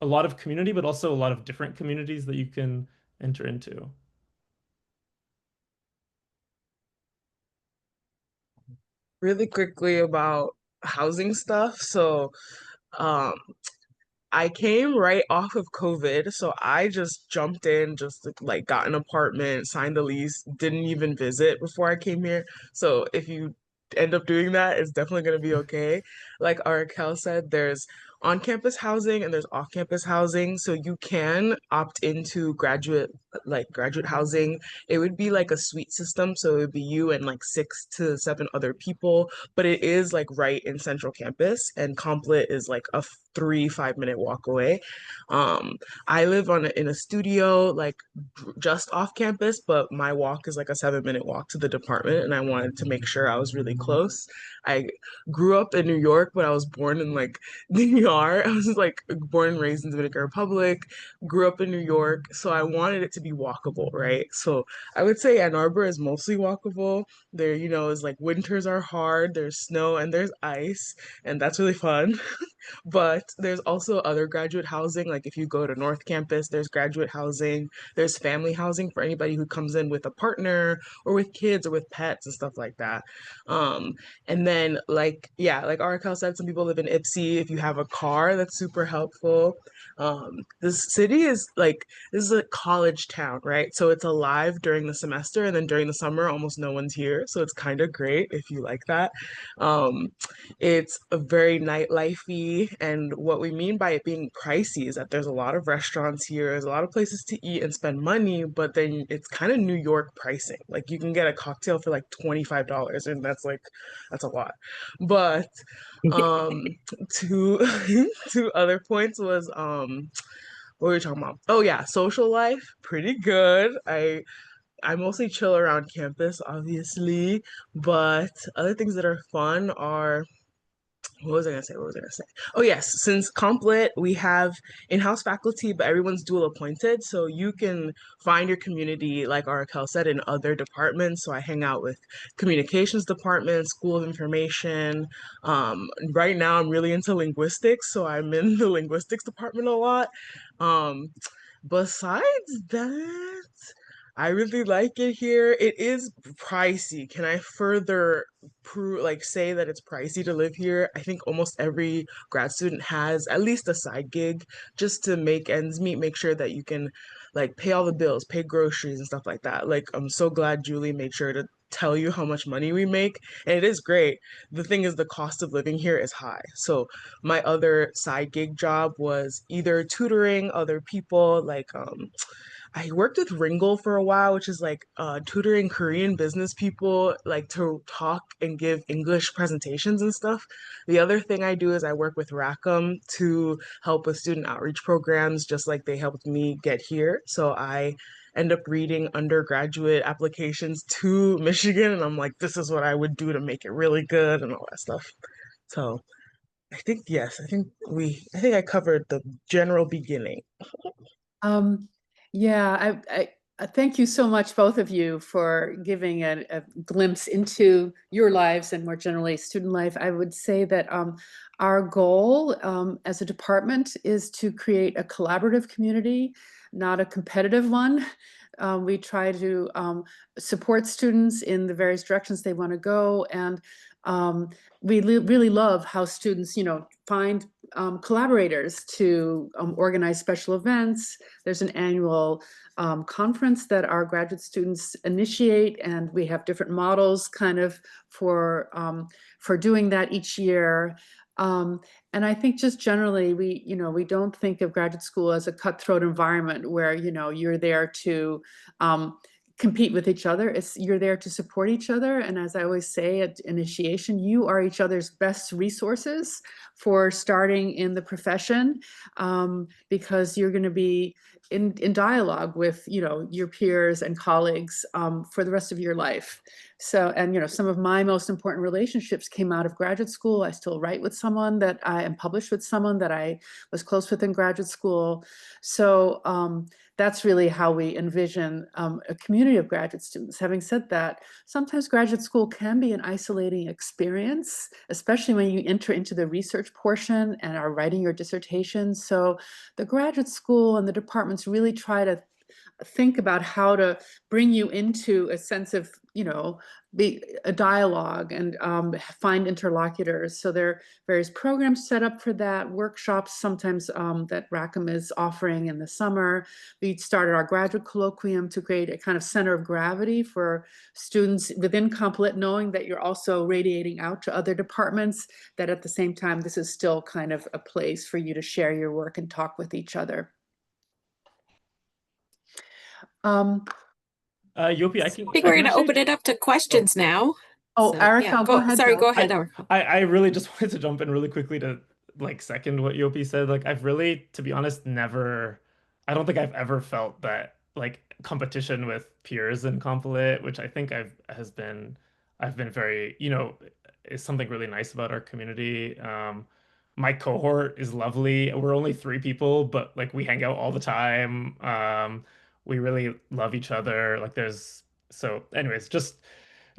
M: a lot of community, but also a lot of different communities that you can enter into.
L: Really quickly about housing stuff. So, um, I came right off of COVID, so I just jumped in, just like got an apartment, signed a lease, didn't even visit before I came here. So if you end up doing that, it's definitely going to be okay. Like Arakel said, there's on-campus housing and there's off-campus housing, so you can opt into graduate housing. It would be like a suite system, so it would be you and like 6 to 7 other people, but it is like right in central campus, and Complet is like a 3 5 minute walk away. Um, I live in a studio like just off campus, but my walk is like a 7 minute walk to the department, and I wanted to make sure I was really close. I grew up in New York, but I was born in like DR. I was like born and raised in Dominican Republic, grew up in New York, so I wanted it to be walkable, right? So I would say Ann Arbor is mostly walkable. There, is like winters are hard, there's snow and there's ice, and that's really fun. But there's also other graduate housing. Like if you go to North Campus, there's graduate housing, there's family housing for anybody who comes in with a partner or with kids or with pets and stuff like that. Um, and then like, yeah, like Arakel said, some people live in Ipsy. If you have a car, that's super helpful. This city is like, this is a college town, right? So it's alive during the semester, and then during the summer, almost no one's here. So it's kind of great if you like that. Um, it's a very nightlifey, and what we mean by it being pricey is that there's a lot of restaurants here, there's a lot of places to eat and spend money, but then it's kind of New York pricing. Like you can get a cocktail for like $25, and that's a lot. But um two two other points was what were we talking about? Oh yeah, social life, pretty good. I mostly chill around campus, obviously, but other things that are fun are what was I gonna say? What was I gonna say? Oh yes, since Complet, we have in-house faculty, but everyone's dual appointed, so you can find your community, like Arakel said, in other departments. So I hang out with communications department, school of information. Right now, I'm really into linguistics, so I'm in the linguistics department a lot. Um, Besides that, I really like it here. It is pricey. Can I further say that it's pricey to live here? I think almost every grad student has at least a side gig just to make ends meet, make sure that you can like pay all the bills, pay groceries and stuff like that. Like I'm so glad Julie made sure to tell you how much money we make, and it is great. The thing is the cost of living here is high. So my other side gig job was either tutoring other people, like I worked with Ringle for a while, which is like tutoring Korean business people like to talk and give English presentations and stuff. The other thing I do is I work with Rackham to help with student outreach programs, just like they helped me get here. So I end up reading undergraduate applications to Michigan, and I'm like, this is what I would do to make it really good and all that stuff. So I think yes, I think I covered the general beginning.
B: Yeah, I thank you so much, both of you, for giving a glimpse into your lives and more generally student life. I would say that our goal as a department is to create a collaborative community, not a competitive one. We try to support students in the various directions they want to go, and we really love how students, find collaborators to organize special events. There's an annual conference that our graduate students initiate, and we have different models kind of for doing that each year. And I think just generally, we don't think of graduate school as a cutthroat environment where, you're there to compete with each other. You're there to support each other. And as I always say at initiation, you are each other's best resources for starting in the profession, because you're going to be in dialogue with, your peers and colleagues for the rest of your life. So, and, some of my most important relationships came out of graduate school. I still write with someone that I am published with someone that I was close with in graduate school. So, that's really how we envision a community of graduate students. Having said that, sometimes graduate school can be an isolating experience, especially when you enter into the research portion and are writing your dissertation. So the graduate school and the departments really try to think about how to bring you into a sense of, be a dialogue and find interlocutors. So there are various programs set up for that, workshops sometimes that Rackham is offering in the summer. We started our graduate colloquium to create a kind of center of gravity for students within Comp-Lit, knowing that you're also radiating out to other departments, that at the same time, this is still kind of a place for you to share your work and talk with each other.
M: Yopi,
A: I think we're going to open it up to questions now.
B: Oh,
A: So,
B: Erica,
A: yeah,
B: go ahead.
A: Sorry,
B: Doug.
A: go ahead, Erica.
M: I really just wanted to jump in really quickly to like second what Yopi said. Like I've really, to be honest, I don't think I've ever felt that like competition with peers in Complit, which I think I've been very, is something really nice about our community. My cohort is lovely. We're only 3 people, but like we hang out all the time. We really love each other. So anyways, just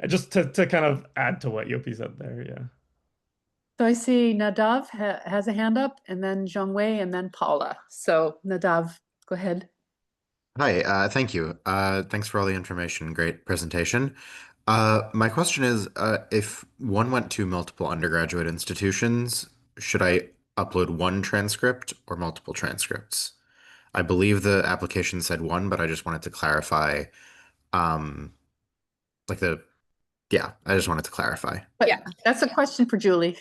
M: to kind of add to what Yopi said there, yeah.
B: So I see Nadav has a hand up, and then Zhongwei, and then Paula. So Nadav, go ahead.
G: Hi, thank you. Thanks for all the information. Great presentation. My question is, if one went to multiple undergraduate institutions, should I upload one transcript or multiple transcripts? I believe the application said one, but I just wanted to clarify, um, like I just wanted to clarify.
B: But
A: Yeah.
B: that's a question for Julie.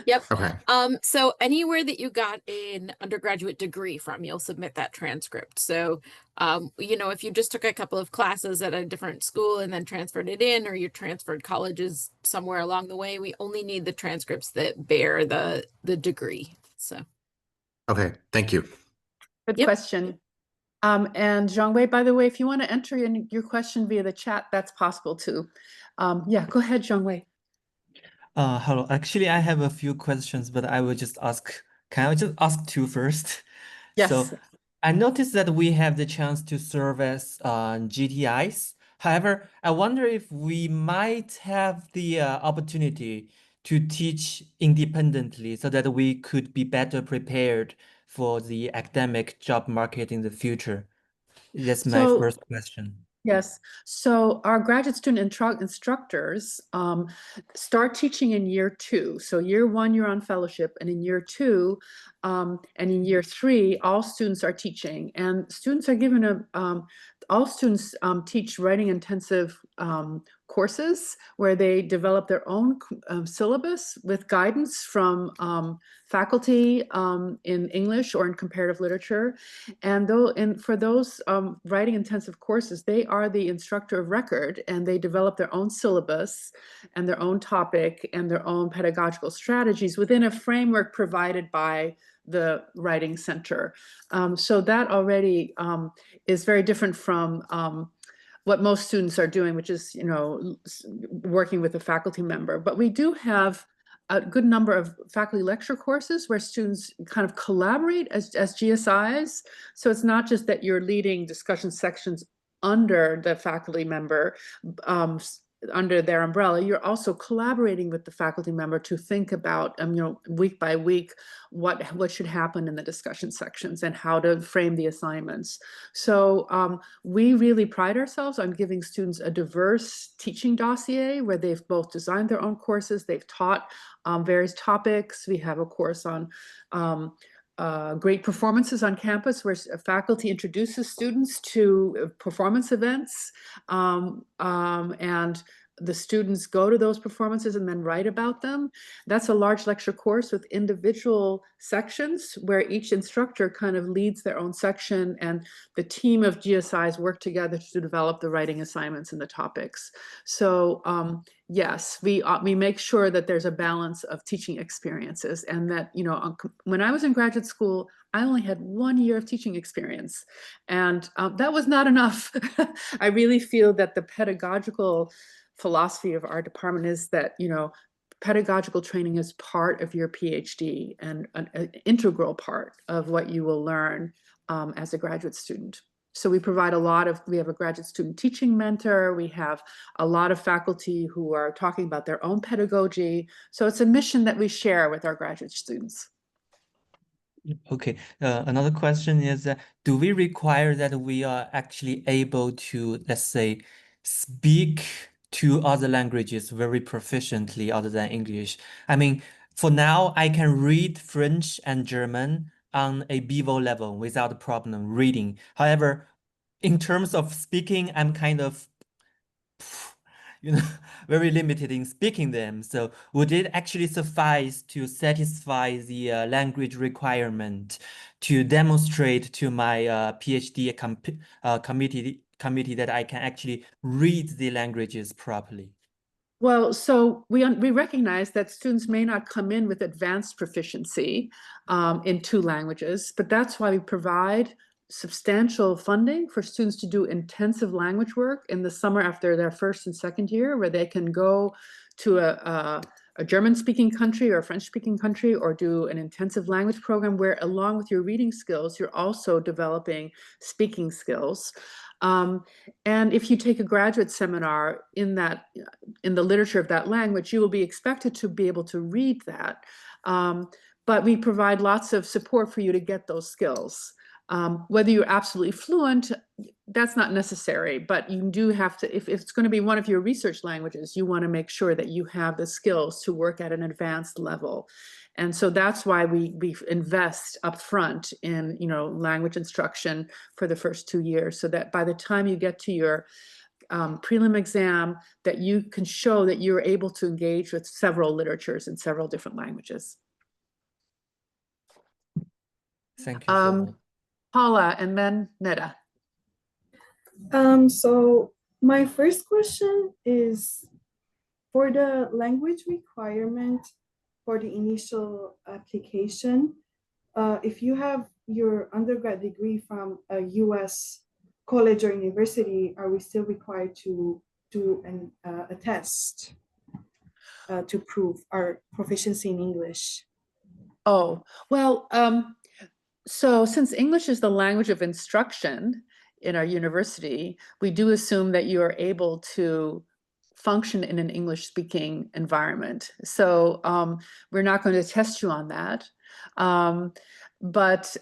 A: Yep.
G: Okay.
A: So anywhere that you got an undergraduate degree from, you'll submit that transcript. So, if you just took a couple of classes at a different school and then transferred it in, or you transferred colleges somewhere along the way, we only need the transcripts that bear the degree. So.
G: Okay, thank you.
B: Good question. And Zhongwei, by the way, if you want to enter in your question via the chat, that's possible too. Yeah, go ahead, Zhongwei.
C: Hello. Actually, I have a few questions, but I will just ask. Can I just ask two first?
B: Yes.
C: So I noticed that we have the chance to serve as GTIs. However, I wonder if we might have the opportunity to teach independently so that we could be better prepared for the academic job market in the future. That's my first question.
B: Yes. So our graduate student instructors start teaching in year 2. So year 1, you're on fellowship, and in year 2 and in year 3, all students are teaching. And students are given all students teach writing intensive courses where they develop their own syllabus with guidance from faculty in English or in comparative literature. And for those writing intensive courses, they are the instructor of record, and they develop their own syllabus and their own topic and their own pedagogical strategies within a framework provided by the Writing Center. So that already is very different from what most students are doing, which is, working with a faculty member. But we do have a good number of faculty lecture courses where students kind of collaborate as GSIs. So it's not just that you're leading discussion sections under the faculty member, under their umbrella, you're also collaborating with the faculty member to think about, week by week, what should happen in the discussion sections and how to frame the assignments. So we really pride ourselves on giving students a diverse teaching dossier where they've both designed their own courses, they've taught various topics. We have a course on great performances on campus where faculty introduces students to performance events, and the students go to those performances and then write about them. That's a large lecture course with individual sections where each instructor kind of leads their own section, and the team of GSIs work together to develop the writing assignments and the topics. So yes, we make sure that there's a balance of teaching experiences, and that, when I was in graduate school, I only had 1 year of teaching experience, and that was not enough. I really feel that the pedagogical philosophy of our department is that, pedagogical training is part of your PhD and an integral part of what you will learn as a graduate student. So we have a graduate student teaching mentor. We have a lot of faculty who are talking about their own pedagogy. So it's a mission that we share with our graduate students.
C: Okay, another question is, do we require that we are actually able to, let's say, speak two other languages very proficiently other than English? I mean, for now, I can read French and German on a BEVO level without a problem reading. However, in terms of speaking, I'm kind of, very limited in speaking them. So would it actually suffice to satisfy the language requirement to demonstrate to my PhD committee that I can actually read the languages properly?
B: Well, so we recognize that students may not come in with advanced proficiency in 2 languages, but that's why we provide substantial funding for students to do intensive language work in the summer after their first and second year, where they can go to a German-speaking country or a French-speaking country, or do an intensive language program where, along with your reading skills, you're also developing speaking skills. And if you take a graduate seminar in the literature of that language, you will be expected to be able to read that. But we provide lots of support for you to get those skills. Whether you're absolutely fluent, that's not necessary, but you do have to, if it's going to be one of your research languages, you want to make sure that you have the skills to work at an advanced level. And so that's why we invest upfront in, language instruction for the first 2 years, so that by the time you get to your prelim exam, that you can show that you're able to engage with several literatures in several different languages.
C: Thank you so much.
B: Paula, and then Neda.
H: So my first question is, for the language requirement for the initial application, if you have your undergrad degree from a US college or university, are we still required to do a test to prove our proficiency in English?
B: Oh, well, so since English is the language of instruction in our university, we do assume that you are able to function in an English-speaking environment. So we're not going to test you on that. But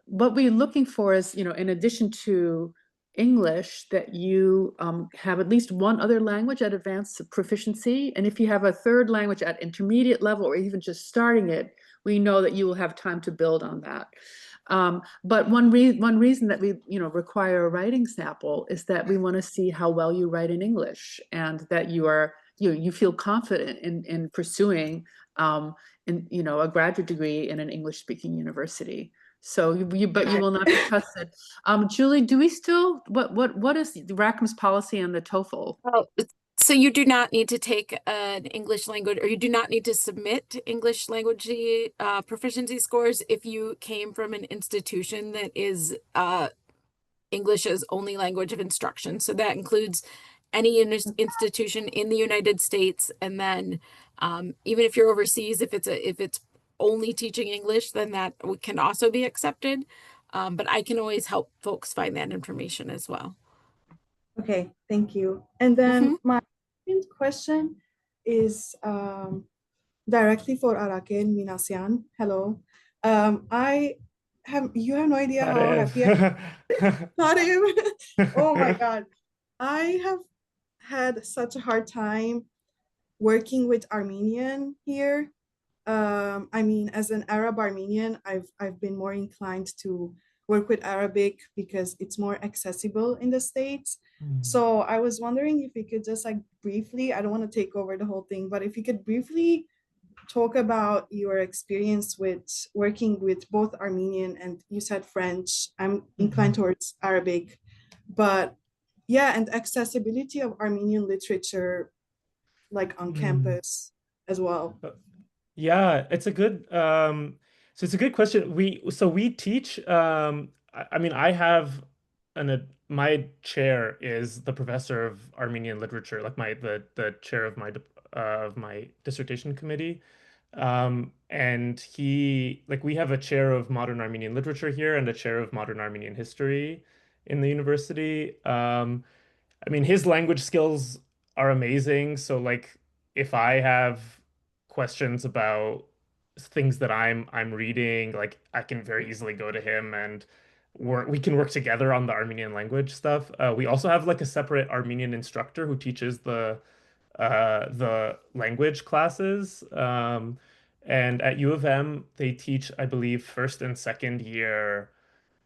B: what we're looking for is, in addition to English, that you have at least one other language at advanced proficiency. And if you have a third language at intermediate level, or even just starting it, we know that you will have time to build on that. But one reason that we, require a writing sample is that we want to see how well you write in English and that you feel confident in pursuing a graduate degree in an English speaking university. So but you will not be tested. Julie, do we still what is the Rackham's policy on the TOEFL?
A: Oh, so you do not need to take an English language, or you do not need to submit English language proficiency scores if you came from an institution that is English as only language of instruction. So that includes any institution in the United States, and then even if you're overseas, if it's only teaching English, then that can also be accepted. But I can always help folks find that information as well.
H: Okay, thank you. And then my second question is directly for Arakel Minasian. Hello. You have no idea how happy I am. Oh my God. I have had such a hard time working with Armenian here. I mean, as an Arab Armenian, I've been more inclined to work with Arabic because it's more accessible in the States. So I was wondering if you could just like briefly, I don't want to take over the whole thing, but if you could briefly talk about your experience with working with both Armenian and you said French. I'm inclined towards Arabic, but yeah, and accessibility of Armenian literature like on campus as well.
M: Yeah, it's a good so it's a good question. We teach I mean I have my chair is the professor of Armenian literature, like the chair of my dissertation committee. And he like we have a chair of modern Armenian literature here and a chair of modern Armenian history in the university. I mean, his language skills are amazing. So like if I have questions about things that I'm reading, like I can very easily go to him and we can work together on the Armenian language stuff. We also have like a separate Armenian instructor who teaches the language classes. And at U of M, they teach, I believe, first and second year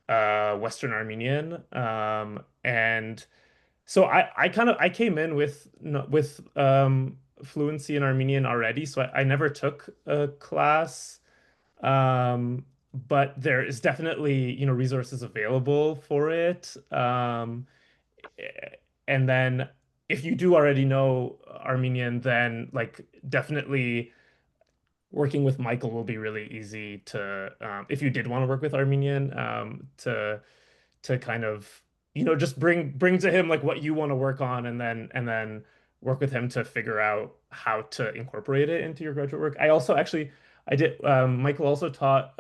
M: Western Armenian. And so I came in with fluency in Armenian already, so I never took a class. But there is definitely, resources available for it. And then if you do already know Armenian, then like definitely working with Michael will be really easy to if you did want to work with Armenian to kind of just bring to him like what you want to work on and then work with him to figure out how to incorporate it into your graduate work. I did Michael also taught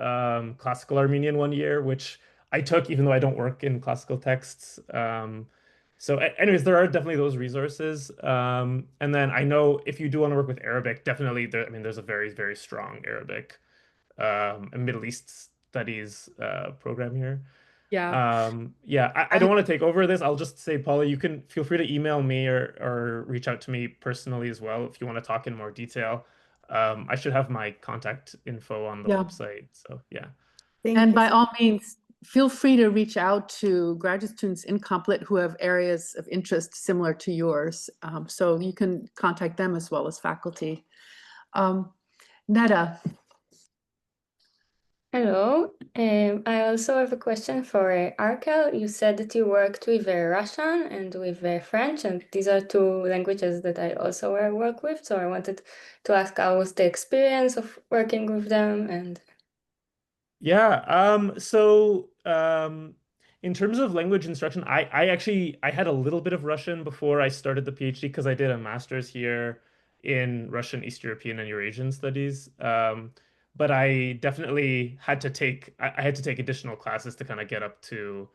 M: classical Armenian one year, which I took even though I don't work in classical texts. Anyways, there are definitely those resources. And then I know if you do want to work with Arabic, definitely there's a very, very strong Arabic and Middle East studies program here.
B: Yeah.
M: I don't want to take over this. I'll just say, Paula, you can feel free to email me or reach out to me personally as well if you want to talk in more detail. I should have my contact info on the website. So yeah.
B: And by all means, feel free to reach out to graduate students in Complit who have areas of interest similar to yours. So you can contact them as well as faculty. Netta.
F: Hello. I also have a question for Arkel. You said that you worked with Russian and with French, and these are two languages that I also work with. So I wanted to ask how was the experience of working with them and
M: in terms of language instruction, I had a little bit of Russian before I started the PhD because I did a master's here in Russian, East European, and Eurasian studies. But I definitely had to I had to take additional classes to kind of get up to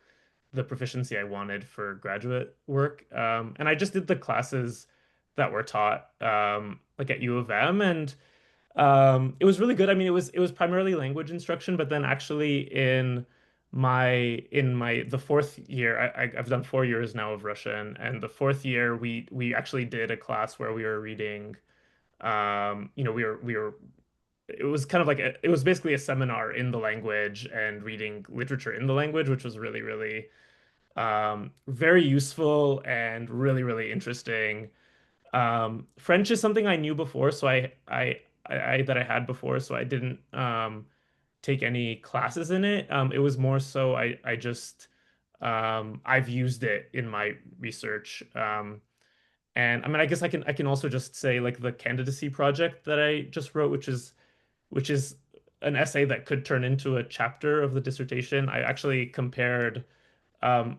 M: the proficiency I wanted for graduate work. And I just did the classes that were taught like at U of M, and it was really good. I mean, it was primarily language instruction, but then actually in my the fourth year, I've done 4 years now of Russian, and the fourth year we actually did a class where we were reading, we were it was kind of like it was basically a seminar in the language and reading literature in the language, which was really, really very useful and really, really interesting. French is something I knew before, so I that I had before, so I didn't take any classes in it. It was more so I just I've used it in my research. And I mean, I guess I can also just say like the candidacy project that I just wrote, which is an essay that could turn into a chapter of the dissertation. I actually compared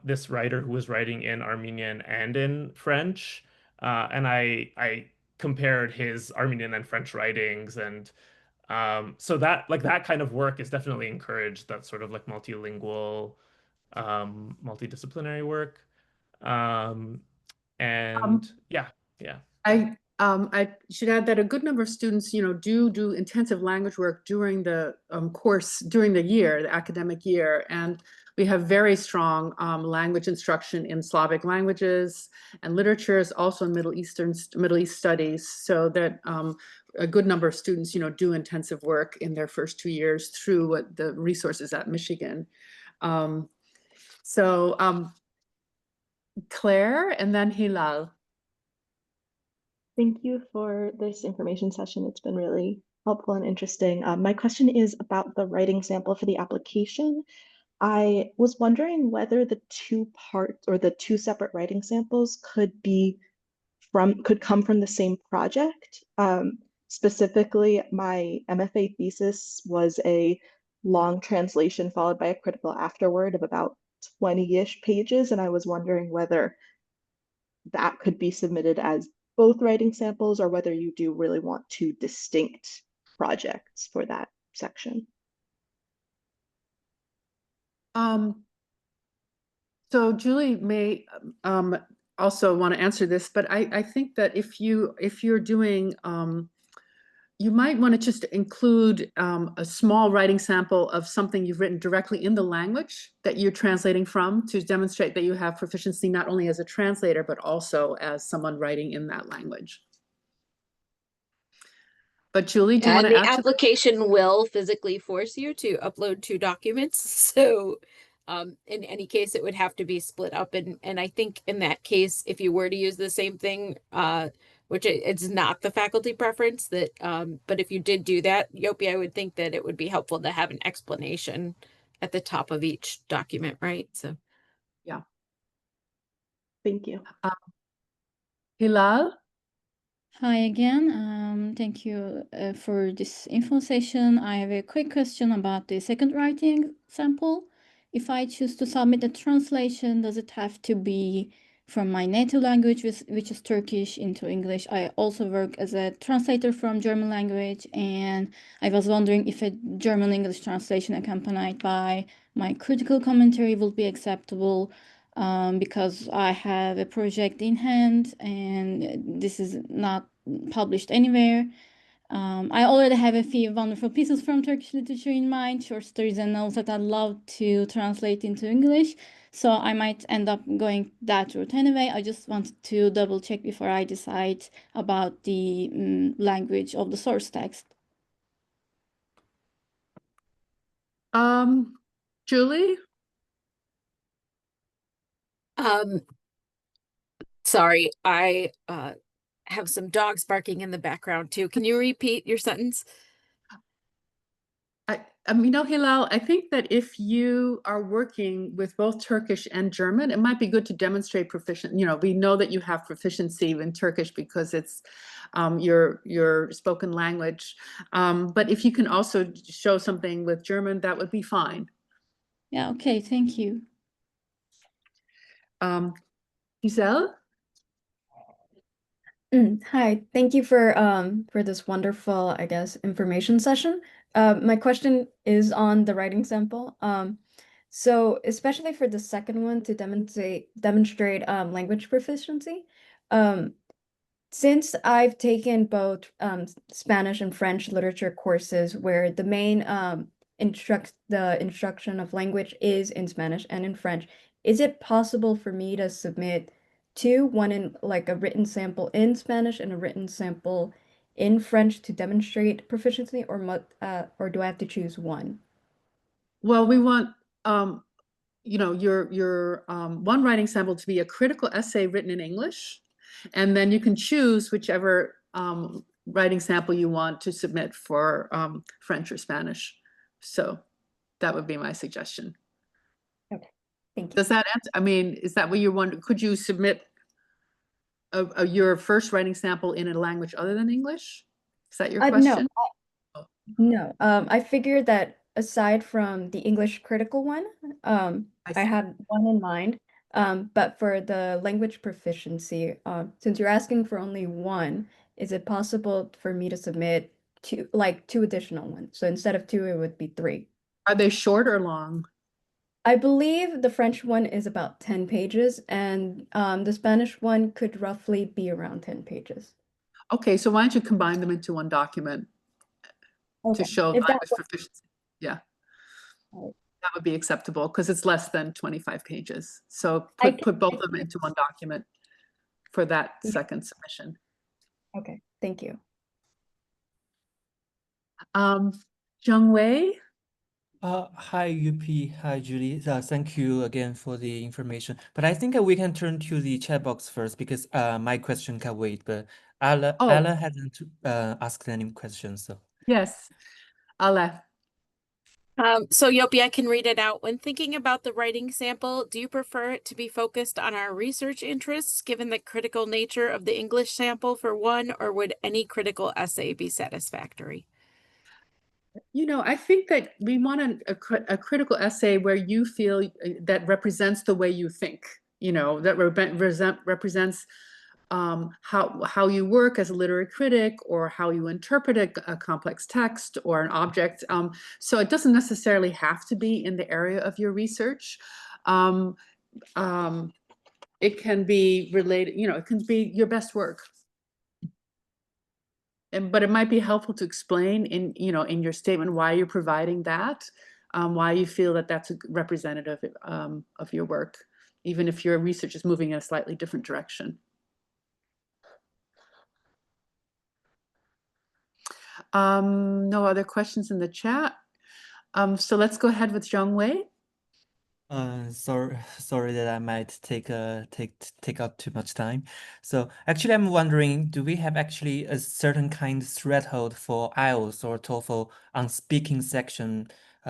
M: this writer who was writing in Armenian and in French, and I compared his Armenian and French writings, and so that like that kind of work is definitely encouraged. That sort of like multilingual, multidisciplinary work, um, and
B: Um,
M: yeah, yeah.
B: I should add that a good number of students, do intensive language work during the course, during the year, the academic year. And we have very strong language instruction in Slavic languages and literatures, also in Middle East studies, so that a good number of students, do intensive work in their first 2 years through the resources at Michigan. So Claire and then Hilal.
J: Thank you for this information session. It's been really helpful and interesting. My question is about the writing sample for the application. I was wondering whether the two parts or the two separate writing samples could come from the same project. Specifically, my MFA thesis was a long translation followed by a critical afterword of about 20-ish pages, and I was wondering whether that could be submitted as both writing samples or whether you do really want two distinct projects for that section.
B: So Julie may also want to answer this, but I think that if you're doing, you might want to just include a small writing sample of something you've written directly in the language that you're translating from to demonstrate that you have proficiency not only as a translator, but also as someone writing in that language. But Julie, do you want
A: And
B: to
A: the
B: add to that?
A: application will physically force you to upload two documents. So in any case, it would have to be split up. And I think in that case, if you were to use the same thing, which it's not the faculty preference that, but if you did do that, Yopi, I would think that it would be helpful to have an explanation at the top of each document, right? So
B: Yeah.
J: Thank you.
B: Hilal?
E: Hi again. Thank you for this info session. I have a quick question about the second writing sample. If I choose to submit a translation, does it have to be from my native language, which is Turkish, into English? I also work as a translator from German language, and I was wondering if a German-English translation accompanied by my critical commentary will be acceptable. Because I have a project in hand and this is not published anywhere. I already have a few wonderful pieces from Turkish literature in mind, short stories and novels that I'd love to translate into English. So I might end up going that route anyway. I just wanted to double check before I decide about the language of the source text.
B: Julie?
A: sorry, I have some dogs barking in the background too. Can you repeat your sentence?
B: Hilal, I think that if you are working with both Turkish and German, it might be good to demonstrate proficient. We know that you have proficiency in Turkish because it's your spoken language. But if you can also show something with German, that would be fine.
E: Yeah, okay, thank you.
B: Giselle?
I: Hi, thank you for this wonderful, I guess, information session. My question is on the writing sample. So especially for the second one to demonstrate language proficiency, since I've taken both Spanish and French literature courses where the main instruction of language is in Spanish and in French, is it possible for me to submit two, one in like a written sample in Spanish and a written sample in French to demonstrate proficiency, or do I have to choose one?
B: Well, we want your one writing sample to be a critical essay written in English, and then you can choose whichever writing sample you want to submit for French or Spanish. So that would be my suggestion.
I: Okay, thank you.
B: Does that answer? I mean, is that what you want? Could you submit your first writing sample in a language other than English? Is that your question?
I: No. I figured that aside from the English critical one,
B: I
I: I
B: see.
I: had one in mind. But for the language proficiency, since you're asking for only one, is it possible for me to submit two additional ones? So instead of two, it would be three.
B: Are they short or long?
I: I believe the French one is about 10 pages, and the Spanish one could roughly be around 10 pages.
B: Okay, so why don't you combine them into one document to show
I: If that
B: language proficiency? Yeah,
I: Right.
B: that would be acceptable because it's less than 25 pages. So
I: I
B: put both of them into one document for that
I: Yeah.
B: second submission.
I: Okay, thank you.
B: Zheng Wei?
C: Hi, UP. Hi, Julie. Thank you again for the information. But I think we can turn to the chat box first because my question can wait. But Ella hasn't asked any questions. So
B: Yes, Ala.
A: So Yopi, I can read it out. When thinking about the writing sample, do you prefer it to be focused on our research interests, given the critical nature of the English sample for one, or would any critical essay be satisfactory?
B: I think that we want a critical essay where you feel that represents the way you think, that represents how you work as a literary critic or how you interpret a complex text or an object. So it doesn't necessarily have to be in the area of your research. It can be related, it can be your best work. But it might be helpful to explain in your statement why you're providing that, why you feel that that's representative of your work, even if your research is moving in a slightly different direction. No other questions in the chat. So let's go ahead with Zheng Wei.
C: sorry that I might take up too much time. So actually, I'm wondering, do we have actually a certain kind of threshold for IELTS or TOEFL on speaking section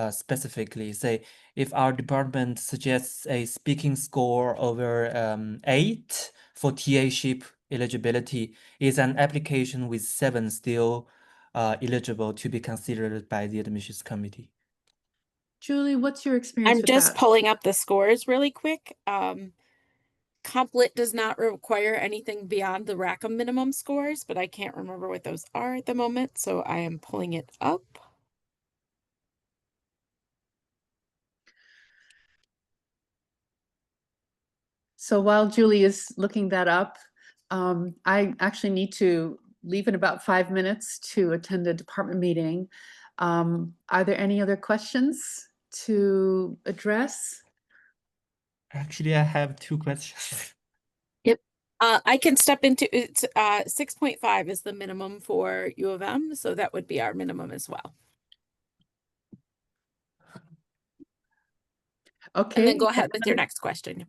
C: specifically? Say, if our department suggests a speaking score over 8 for TA-ship eligibility, is an application with 7 still eligible to be considered by the admissions committee?
B: Julie, what's your experience
A: I'm
B: with
A: just
B: that?
A: pulling up the scores really quick. Complit does not require anything beyond the Rackham minimum scores, but I can't remember what those are at the moment, so I am pulling it up.
B: So while Julie is looking that up, I actually need to leave in about 5 minutes to attend a department meeting. Are there any other questions to address?
C: Actually, I have 2 questions.
A: Yep. I can step into it's 6.5 is the minimum for U of M, so that would be our minimum as well.
B: Okay.
A: And then go ahead with your next question.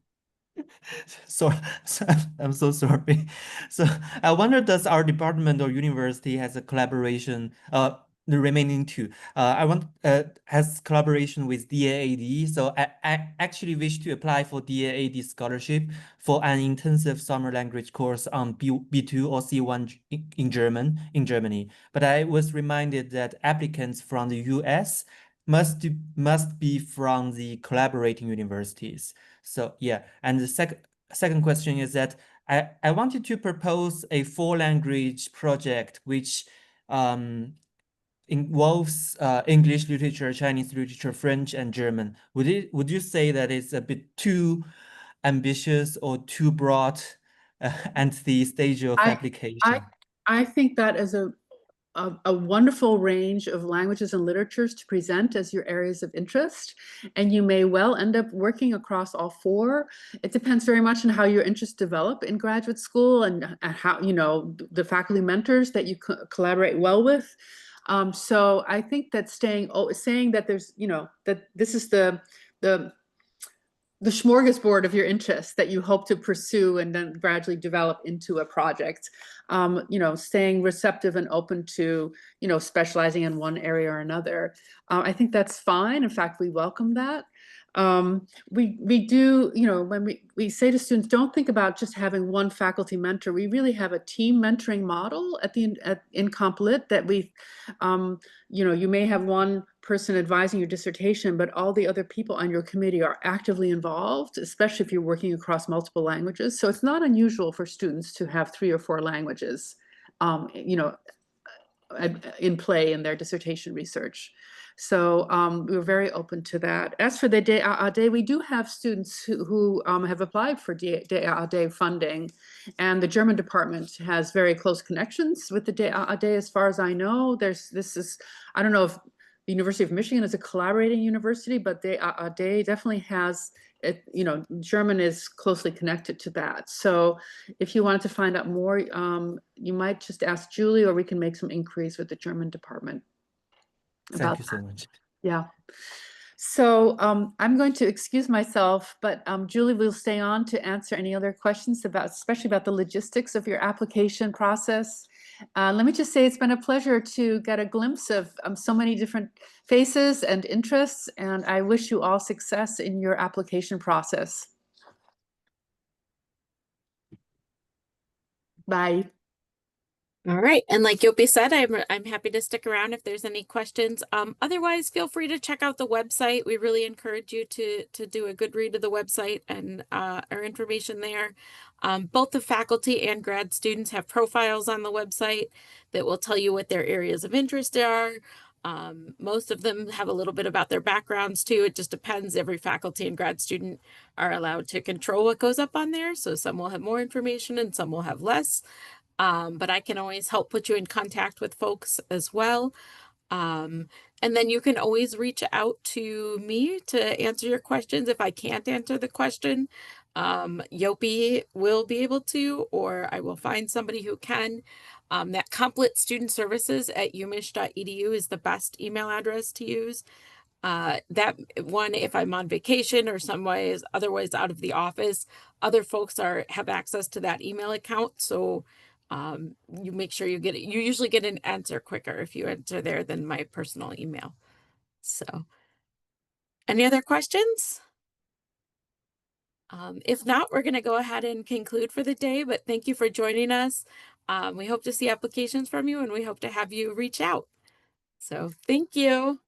C: So, I'm so sorry. So I wonder, does our department or university has a collaboration, the remaining 2, has collaboration with DAAD. So I actually wish to apply for DAAD scholarship for an intensive summer language course on B2 or C1 in Germany. But I was reminded that applicants from the US must be from the collaborating universities. So yeah, and the second question is that I wanted to propose a 4-language project which involves English literature, Chinese literature, French, and German. Would you say that it's a bit too ambitious or too broad at the stage of application?
B: I think that is a wonderful range of languages and literatures to present as your areas of interest, and you may well end up working across all four. It depends very much on how your interests develop in graduate school and how, you know, the faculty mentors that you collaborate well with. So I think that saying that there's, you know, that this is the smorgasbord of your interests that you hope to pursue and then gradually develop into a project. You know, staying receptive and open to, you know, specializing in one area or another. I think that's fine. In fact, we welcome that. We do, you know, when we say to students, don't think about just having one faculty mentor. We really have a team mentoring model in Complit that we, you know, you may have one person advising your dissertation, but all the other people on your committee are actively involved, especially if you're working across multiple languages. So it's not unusual for students to have 3 or 4 languages, you know, in play in their dissertation research. So we're very open to that. As for the DAAD, we do have students who have applied for DAAD funding, and the German department has very close connections with the DAAD as far as I know. I don't know if the University of Michigan is a collaborating university, but DAAD definitely has, you know, German is closely connected to that. So if you wanted to find out more, you might just ask Julie, or we can make some inquiries with the German department about
C: Thank you so much.
B: yeah. So I'm going to excuse myself, but Julie will stay on to answer any other questions about, especially about the logistics of your application process. Let me just say it's been a pleasure to get a glimpse of so many different faces and interests, and I wish you all success in your application process. Bye.
A: All right. And like Yopi said, I'm happy to stick around if there's any questions. Otherwise, feel free to check out the website. We really encourage you to do a good read of the website and our information there. Both the faculty and grad students have profiles on the website that will tell you what their areas of interest are. Most of them have a little bit about their backgrounds too. It just depends. Every faculty and grad student are allowed to control what goes up on there. So some will have more information and some will have less. But I can always help put you in contact with folks as well. And then you can always reach out to me to answer your questions. If I can't answer the question, Yopi will be able to, or I will find somebody who can. That Complit Student Services at umich.edu is the best email address to use. That one, if I'm on vacation or some ways otherwise out of the office, other folks have access to that email account. So you make sure you usually get an answer quicker if you enter there than my personal email. So any other questions? If not, we're going to go ahead and conclude for the day, but thank you for joining us. We hope to see applications from you, and we hope to have you reach out. So thank you.